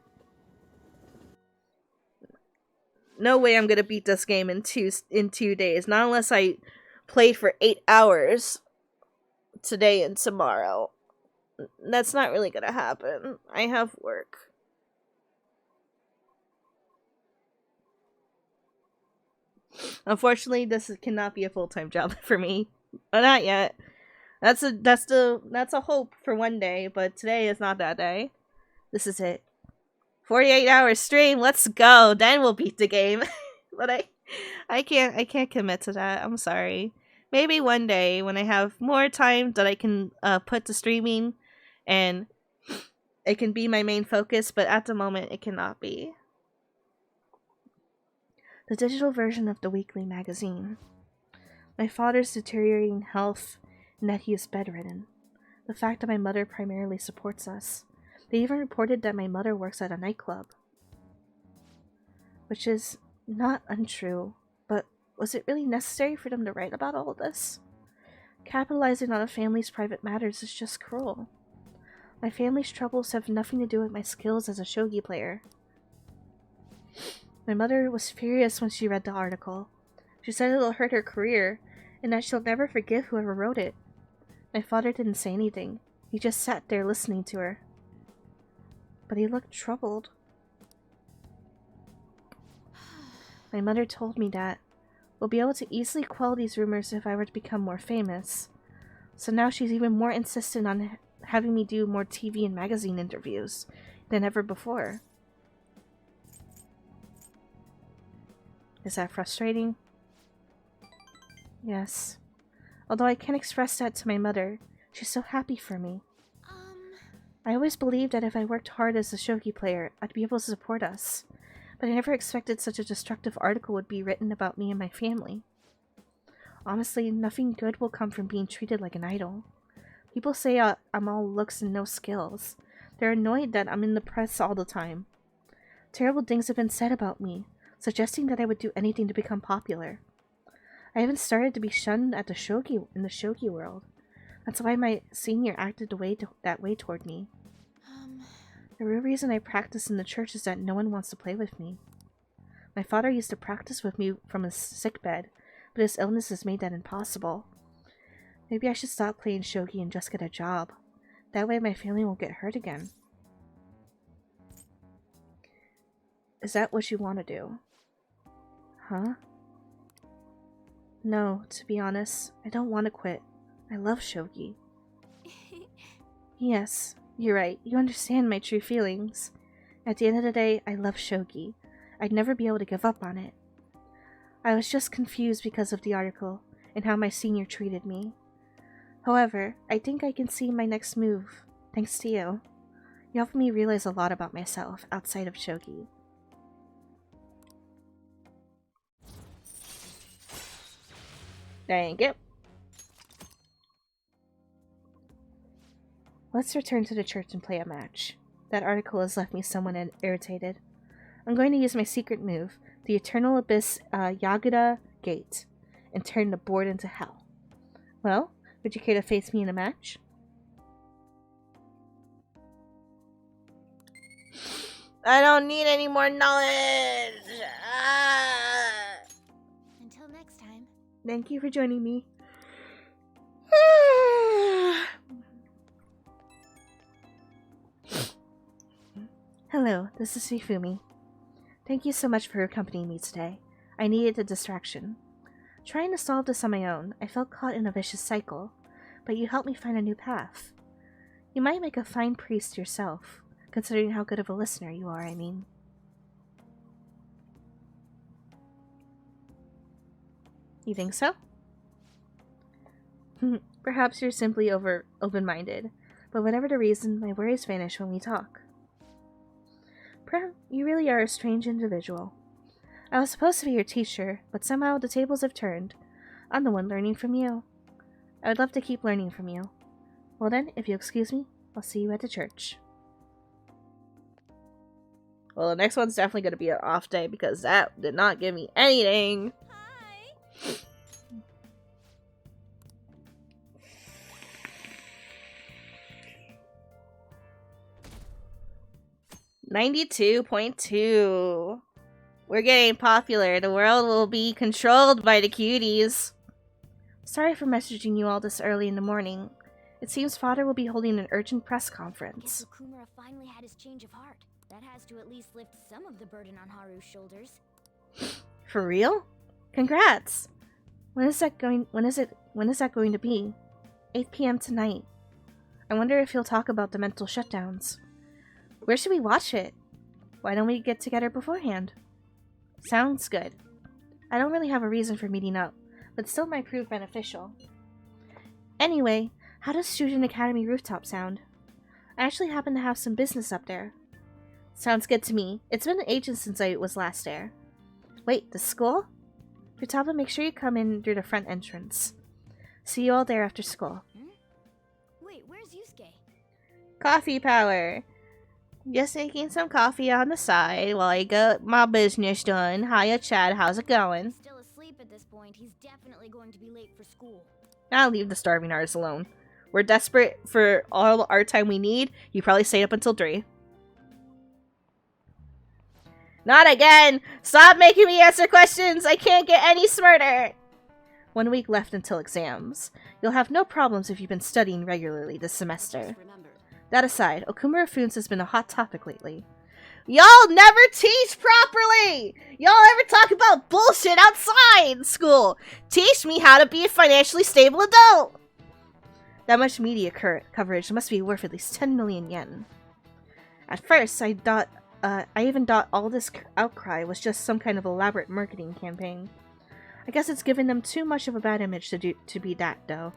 No way I'm gonna beat this game in 2 days. Not unless I play for 8 hours today and tomorrow. That's not really gonna happen. I have work. Unfortunately, this cannot be a full-time job for me. Not yet. That's a hope for one day, but today is not that day. This is it. 48 hour stream, let's go. Then we'll beat the game. But I can't commit to that. I'm sorry. Maybe one day when I have more time that I can put to streaming and it can be my main focus, but at the moment it cannot be. The digital version of the weekly magazine. My father's deteriorating health and that he is bedridden. The fact that my mother primarily supports us. They even reported that my mother works at a nightclub. Which is not untrue, but was it really necessary for them to write about all of this? Capitalizing on a family's private matters is just cruel. My family's troubles have nothing to do with my skills as a shogi player. My mother was furious when she read the article. She said it'll hurt her career, and that she'll never forgive whoever wrote it. My father didn't say anything. He just sat there listening to her. But he looked troubled. My mother told me that we'll be able to easily quell these rumors if I were to become more famous. So now she's even more insistent on having me do more TV and magazine interviews than ever before. Is that frustrating? Yes. Although I can't express that to my mother, she's so happy for me. I always believed that if I worked hard as a shogi player, I'd be able to support us. But I never expected such a destructive article would be written about me and my family. Honestly, nothing good will come from being treated like an idol. People say I'm all looks and no skills. They're annoyed that I'm in the press all the time. Terrible things have been said about me, suggesting that I would do anything to become popular. I even started to be shunned at in the shogi world. That's why my senior acted that way toward me. The real reason I practice in the church is that no one wants to play with me. My father used to practice with me from his sickbed, but his illness has made that impossible. Maybe I should stop playing shogi and just get a job. That way my family won't get hurt again. Is that what you want to do? Huh? No, to be honest, I don't want to quit. I love shogi. Yes, you're right. You understand my true feelings. At the end of the day, I love shogi. I'd never be able to give up on it. I was just confused because of the article and how my senior treated me. However, I think I can see my next move, thanks to you. You helped me realize a lot about myself outside of shogi. Thank you. Let's return to the church and play a match. That article has left me somewhat irritated. I'm going to use my secret move, the Eternal Abyss Yaguda Gate, and turn the board into hell. Well, would you care to face me in a match? I don't need any more knowledge! Until next time. Thank you for joining me. Hello, this is Shifumi. Thank you so much for accompanying me today. I needed a distraction. Trying to solve this on my own, I felt caught in a vicious cycle, but you helped me find a new path. You might make a fine priest yourself, considering how good of a listener you are, I mean. You think so? Perhaps you're simply open-minded, but whatever the reason, my worries vanish when we talk. You really are a strange individual. I was supposed to be your teacher, but somehow the tables have turned. I'm the one learning from you. I would love to keep learning from you. Well then, if you'll excuse me, I'll see you at the church. Well, the next one's definitely going to be an off day because that did not give me anything. Hi. 92.2. We're getting popular. The world will be controlled by the cuties. Sorry for messaging you all this early in the morning. It seems Father will be holding an urgent press conference. Guess Okumura finally had his change of heart. That has to at least lift some of the burden on Haru's shoulders. For real? Congrats! When is that going to be? 8 p.m. tonight. I wonder if he'll talk about the mental shutdowns. Where should we watch it? Why don't we get together beforehand? Sounds good. I don't really have a reason for meeting up, but still might prove beneficial. Anyway, how does Student Academy rooftop sound? I actually happen to have some business up there. Sounds good to me. It's been ages since I was last there. Wait, the school? Futaba, make sure you come in through the front entrance. See you all there after school. Wait, where's Yusuke? Coffee power! Just making some coffee on the side while I get my business done. Hiya, Chad. How's it going? Still asleep at this point. He's definitely going to be late for school. I'll leave the starving artist alone. We're desperate for all the art time we need. You probably stay up until 3. Not again! Stop making me answer questions! I can't get any smarter! 1 week left until exams. You'll have no problems if you've been studying regularly this semester. That aside, Okumura Funes has been a hot topic lately. Y'all never teach properly! Y'all ever talk about bullshit outside school? Teach me how to be a financially stable adult! That much media coverage must be worth at least 10 million yen. At first, I even thought all this outcry was just some kind of elaborate marketing campaign. I guess it's given them too much of a bad image to be that, though.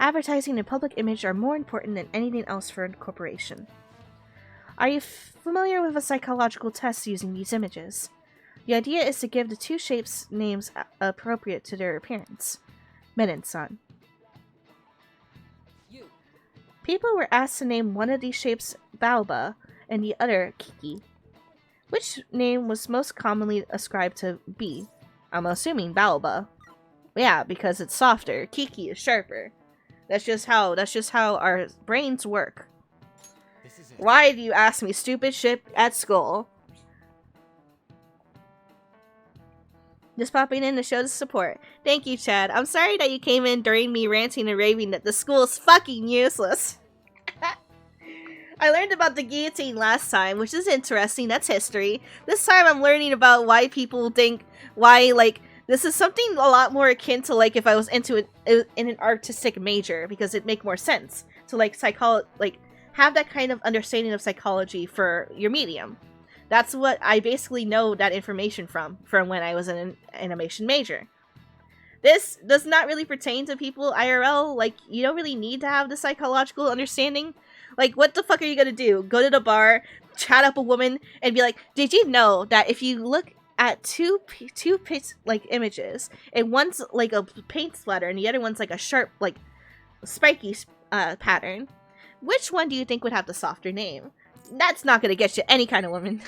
Advertising and public image are more important than anything else for a corporation. Are you familiar with a psychological test using these images? The idea is to give the two shapes names appropriate to their appearance. Men-san. People were asked to name one of these shapes Baoba and the other Kiki. Which name was most commonly ascribed to B? I'm assuming Baoba. Yeah, because it's softer. Kiki is sharper. That's just how our brains work. Why do you ask me stupid shit at school? Just popping in to show the support. Thank you, Chad. I'm sorry that you came in during me ranting and raving that the school is fucking useless. I learned about the guillotine last time, which is interesting. That's history. This time I'm learning about why people think, like, this is something a lot more akin to, like, if I was into it in an artistic major, because it'd make more sense to, like, have that kind of understanding of psychology for your medium. That's what I basically know that information from when I was an animation major. This does not really pertain to people IRL. Like, you don't really need to have the psychological understanding. Like, what the fuck are you gonna do? Go to the bar, chat up a woman, and be like, did you know that if you look at two images, and one's like a paint splatter and the other one's like a sharp, like, spiky pattern, which one do you think would have the softer name? That's not gonna get you any kind of woman.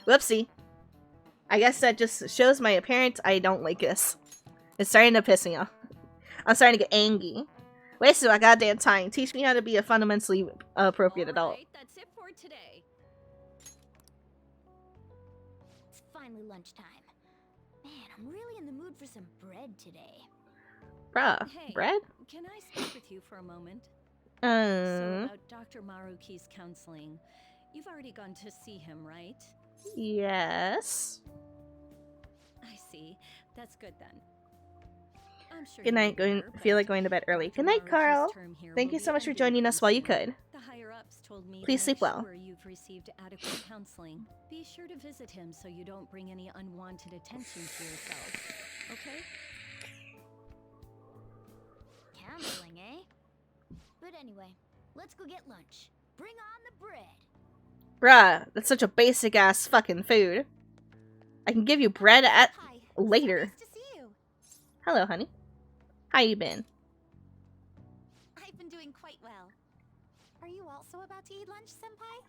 Whoopsie. I guess that just shows my appearance. I don't like this. It's starting to piss me off. I'm starting to get angry. Wasted my goddamn time. Teach me how to be a fundamentally appropriate adult. Alright, that's it for today. It's finally lunchtime. Man, I'm really in the mood for some bread today. Bruh, Hey, bread? Can I speak with you for a moment? So about Dr. Maruki's counseling. You've already gone to see him, right? Yes. I see. That's good then. I'm sure Good night. Feel like going to bed early. Good night, Carl. Thank you so much for joining us while you could. The higher ups told me Please to sleep make well. sure you've received adequate counseling. Be sure to visit him so you don't bring any unwanted attention to yourself. Okay? Counseling, eh? But anyway, let's go get lunch. Bring on the bread. Bruh, that's such a basic ass fucking food. I can give you bread at Hi. later. So nice to see you. Hello, honey. How you been? I've been doing quite well. Are you also about to eat lunch, Senpai?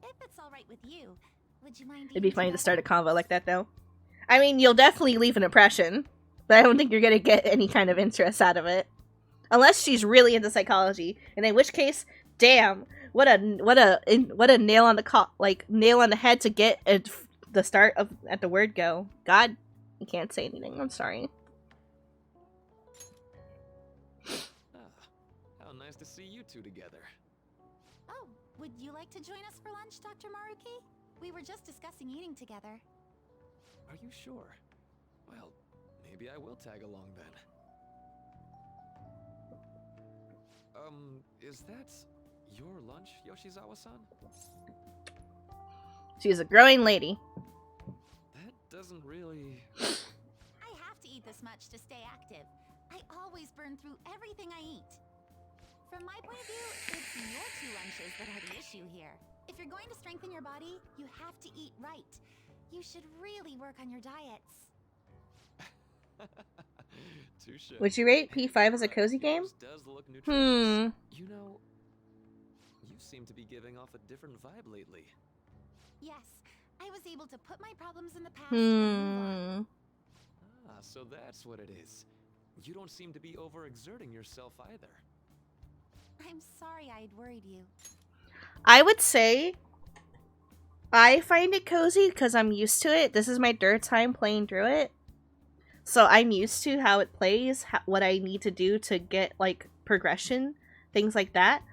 If it's alright with you, would you mind It'd be eating funny to start a together? convo like that, though. I mean, you'll definitely leave an impression, but I don't think you're gonna get any kind of interest out of it. Unless she's really into psychology, and in which case, damn, what a nail on the nail on the head to get at the start of at the word go. God, you can't say anything. I'm sorry. How nice to see you two together. Oh, would you like to join us for lunch, Dr. Maruki? We were just discussing eating together. Are you sure? Well, maybe I will tag along then. Is that your lunch, Yoshizawa-san? She's a growing lady. That doesn't really... I have to eat this much to stay active. I always burn through everything I eat. From my point of view, it's your two lunches that are the issue here. If you're going to strengthen your body, you have to eat right. You should really work on your diets. Touche. Would you rate P5 as a cozy game? Yours does look nutritious. Hmm. You know, you seem to be giving off a different vibe lately. Yes, I was able to put my problems in the past and move on. Ah, so that's what it is. You don't seem to be overexerting yourself either. I'm sorry I'd worried you. I would say I find it cozy because I'm used to it. This is my third time playing through it. So I'm used to how it plays, what I need to do to get, like, progression, things like that.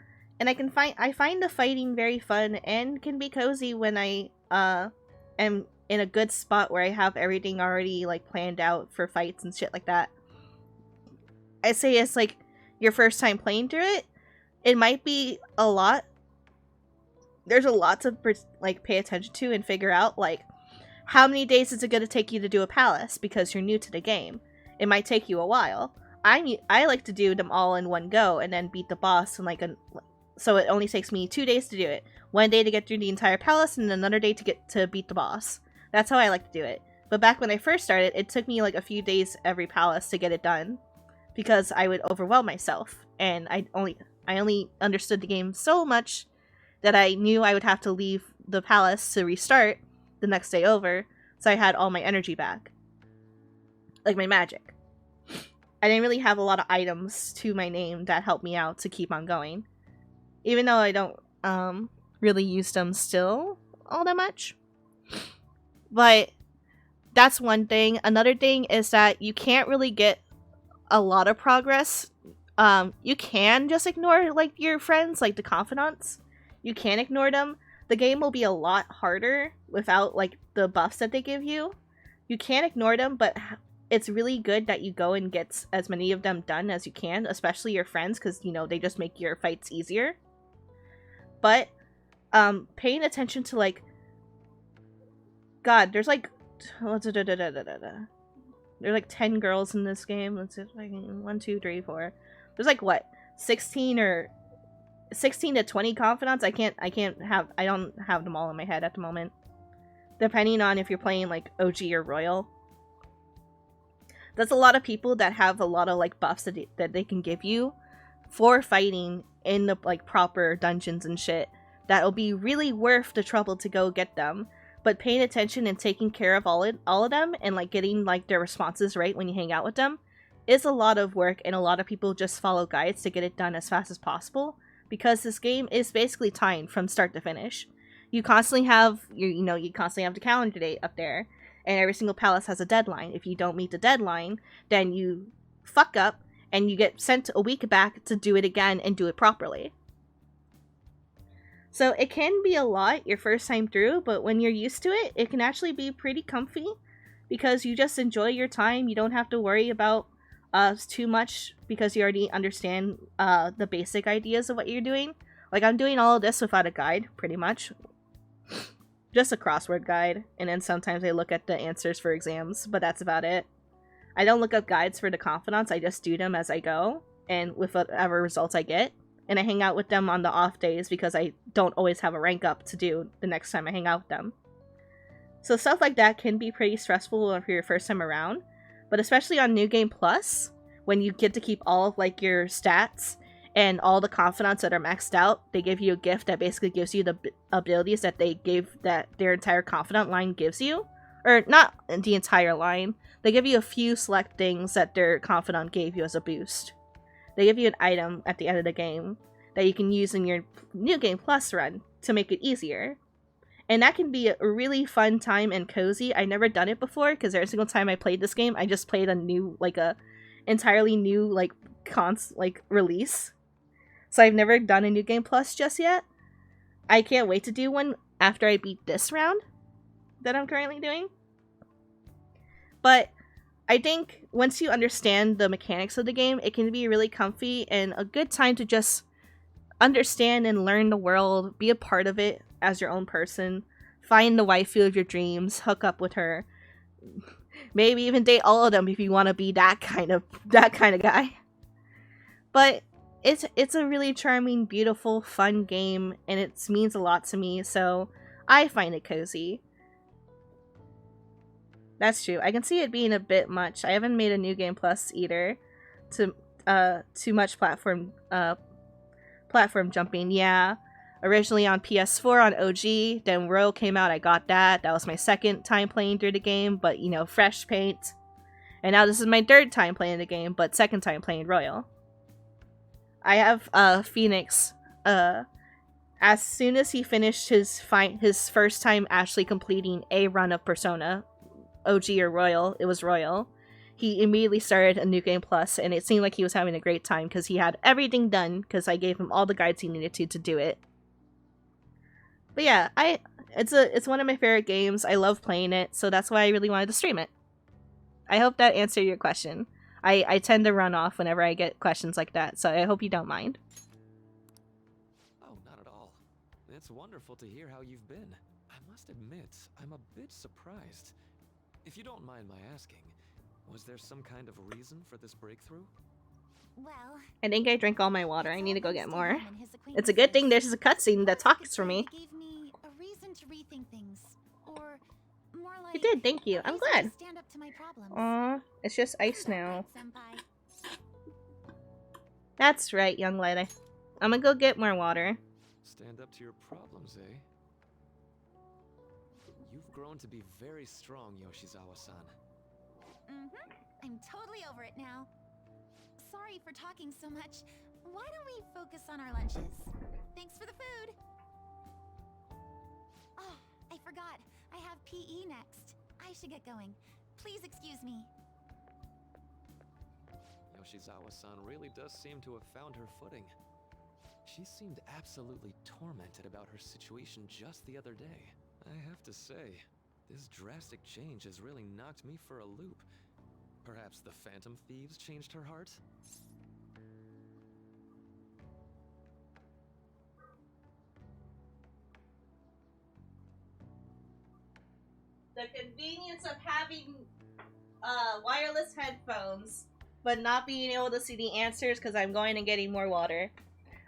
And I find the fighting very fun and can be cozy when I am in a good spot where I have everything already, like, planned out for fights and shit like that. I say it's like your first time playing through it. It might be a lot. There's a lot to, like, pay attention to and figure out, like, how many days is it going to take you to do a palace because you're new to the game? It might take you a while. I like to do them all in one go and then beat the boss in like so it only takes me 2 days to do it. 1 day to get through the entire palace and another day to get to beat the boss. That's how I like to do it. But back when I first started, it took me like a few days every palace to get it done because I would overwhelm myself and I only understood the game so much that I knew I would have to leave the palace to restart the next day over, so I had all my energy back. Like my magic. I didn't really have a lot of items to my name that helped me out to keep on going. Even though I don't really use them still all that much. But that's one thing. Another thing is that you can't really get a lot of progress. You can just ignore like your friends, like the confidants. You can ignore them. The game will be a lot harder without like the buffs that they give you. You can ignore them, but it's really good that you go and get as many of them done as you can, especially your friends, because you know they just make your fights easier. But paying attention to like, God, there's like there's like 10 girls in this game. Let's see, 1, 2, 3, 4. There's like what, 16 to 20 confidants. I don't have them all in my head at the moment. Depending on if you're playing like OG or Royal. That's a lot of people that have a lot of like buffs that they can give you for fighting in the like proper dungeons and shit. That'll be really worth the trouble to go get them. But paying attention and taking care of all of them and like getting like their responses right when you hang out with them is a lot of work, and a lot of people just follow guides to get it done as fast as possible, because this game is basically timed from start to finish. You constantly have you constantly have the calendar date up there, and every single palace has a deadline. If you don't meet the deadline, then you fuck up and you get sent a week back to do it again and do it properly. So it can be a lot your first time through, but when you're used to it, it can actually be pretty comfy, because you just enjoy your time. You don't have to worry about too much, because you already understand the basic ideas of what you're doing. Like, I'm doing all of this without a guide, pretty much. Just a crossword guide, and then sometimes I look at the answers for exams, but that's about it. I don't look up guides for the confidants, I just do them as I go, and with whatever results I get. And I hang out with them on the off days, because I don't always have a rank up to do the next time I hang out with them. So stuff like that can be pretty stressful for your first time around. But especially on New Game Plus, when you get to keep all of like your stats and all the confidants that are maxed out, they give you a gift that basically gives you the abilities that their entire confidant line gives you. Or not the entire line. They give you a few select things that their confidant gave you as a boost. They give you an item at the end of the game that you can use in your New Game Plus run to make it easier. And that can be a really fun time and cozy. I've never done it before, because every single time I played this game, I just played a entirely new release. So I've never done a New Game Plus just yet. I can't wait to do one after I beat this round that I'm currently doing. But I think once you understand the mechanics of the game, it can be really comfy and a good time to just understand and learn the world, be a part of it as your own person, find the waifu of your dreams, hook up with her, maybe even date all of them if you want to be that kind of guy. But it's a really charming, beautiful, fun game, and it means a lot to me, so I find it cozy. That's true. I can see it being a bit much. I haven't made a New Game Plus either. Too much platform jumping. Yeah. Originally on PS4 on OG, then Royal came out, I got that. That was my second time playing through the game, but fresh paint. And now this is my third time playing the game, but second time playing Royal. I have Phoenix. As soon as he finished his first time actually completing a run of Persona, OG or Royal, it was Royal, he immediately started a New Game Plus, and it seemed like he was having a great time because he had everything done, because I gave him all the guides he needed to do it. But yeah, it's one of my favorite games. I love playing it, so that's why I really wanted to stream it. I hope that answered your question. I tend to run off whenever I get questions like that, so I hope you don't mind. Oh, not at all. It's wonderful to hear how you've been. I must admit, I'm a bit surprised. If you don't mind my asking, was there some kind of reason for this breakthrough? Well, I think I drank all my water. I need to go get more. It's a good thing there's a cutscene that talks for me. Gave me a reason to rethink things, or more like You did, thank you. I'm glad. stand up to my problems. Aw, it's just ice now. Senpai. That's right, young lady. I'm gonna go get more water. Stand up to your problems, eh? You've grown to be very strong, Yoshizawa-san. I'm totally over it now. Sorry for talking so much. Why don't we focus on our lunches? Thanks for the food. Oh, I forgot. I have PE next. I I should get going. Please excuse me. Yoshizawa-san really does seem to have found her footing. She seemed absolutely tormented about her situation just the other day. I have to say, this drastic change has really knocked me for a loop. Perhaps the Phantom Thieves changed her heart? The convenience of having wireless headphones, but not being able to see the answers because I'm going and getting more water.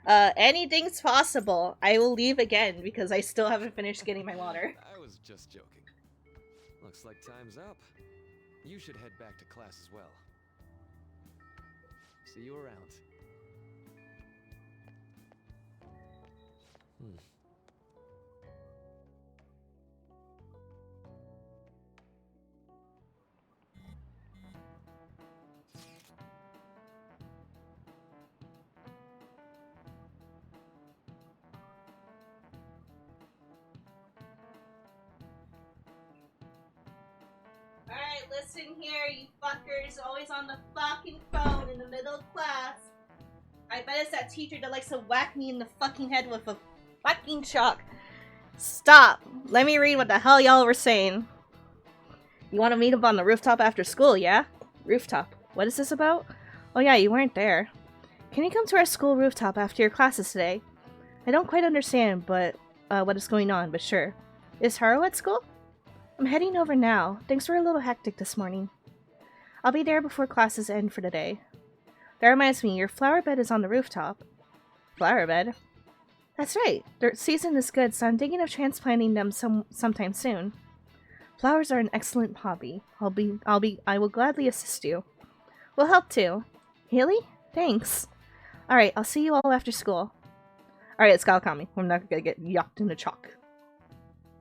Anything's possible. I will leave again because I still haven't finished getting my water. I was just joking. Looks like time's up. You should head back to class as well. See you around. Alright, listen here, you fuckers. Always on the fucking phone in the middle of class. I bet it's that teacher that likes to whack me in the fucking head with a fucking chalk. Stop. Let me read what the hell y'all were saying. You want to meet up on the rooftop after school, yeah? Rooftop. What is this about? Oh yeah, you weren't there. Can you come to our school rooftop after your classes today? I don't quite understand, but what is going on, but sure. Is Haru at school? I'm heading over now. Things were a little hectic this morning. I'll be there before classes end for the day. That reminds me, your flower bed is on the rooftop. Flower bed? That's right. Their season is good, so I'm thinking of transplanting them sometime soon. Flowers are an excellent hobby. I will gladly assist you. We'll help too. Really? Thanks. Alright, I'll see you all after school. Alright, it's Galakami. We're not gonna get yucked in the chalk.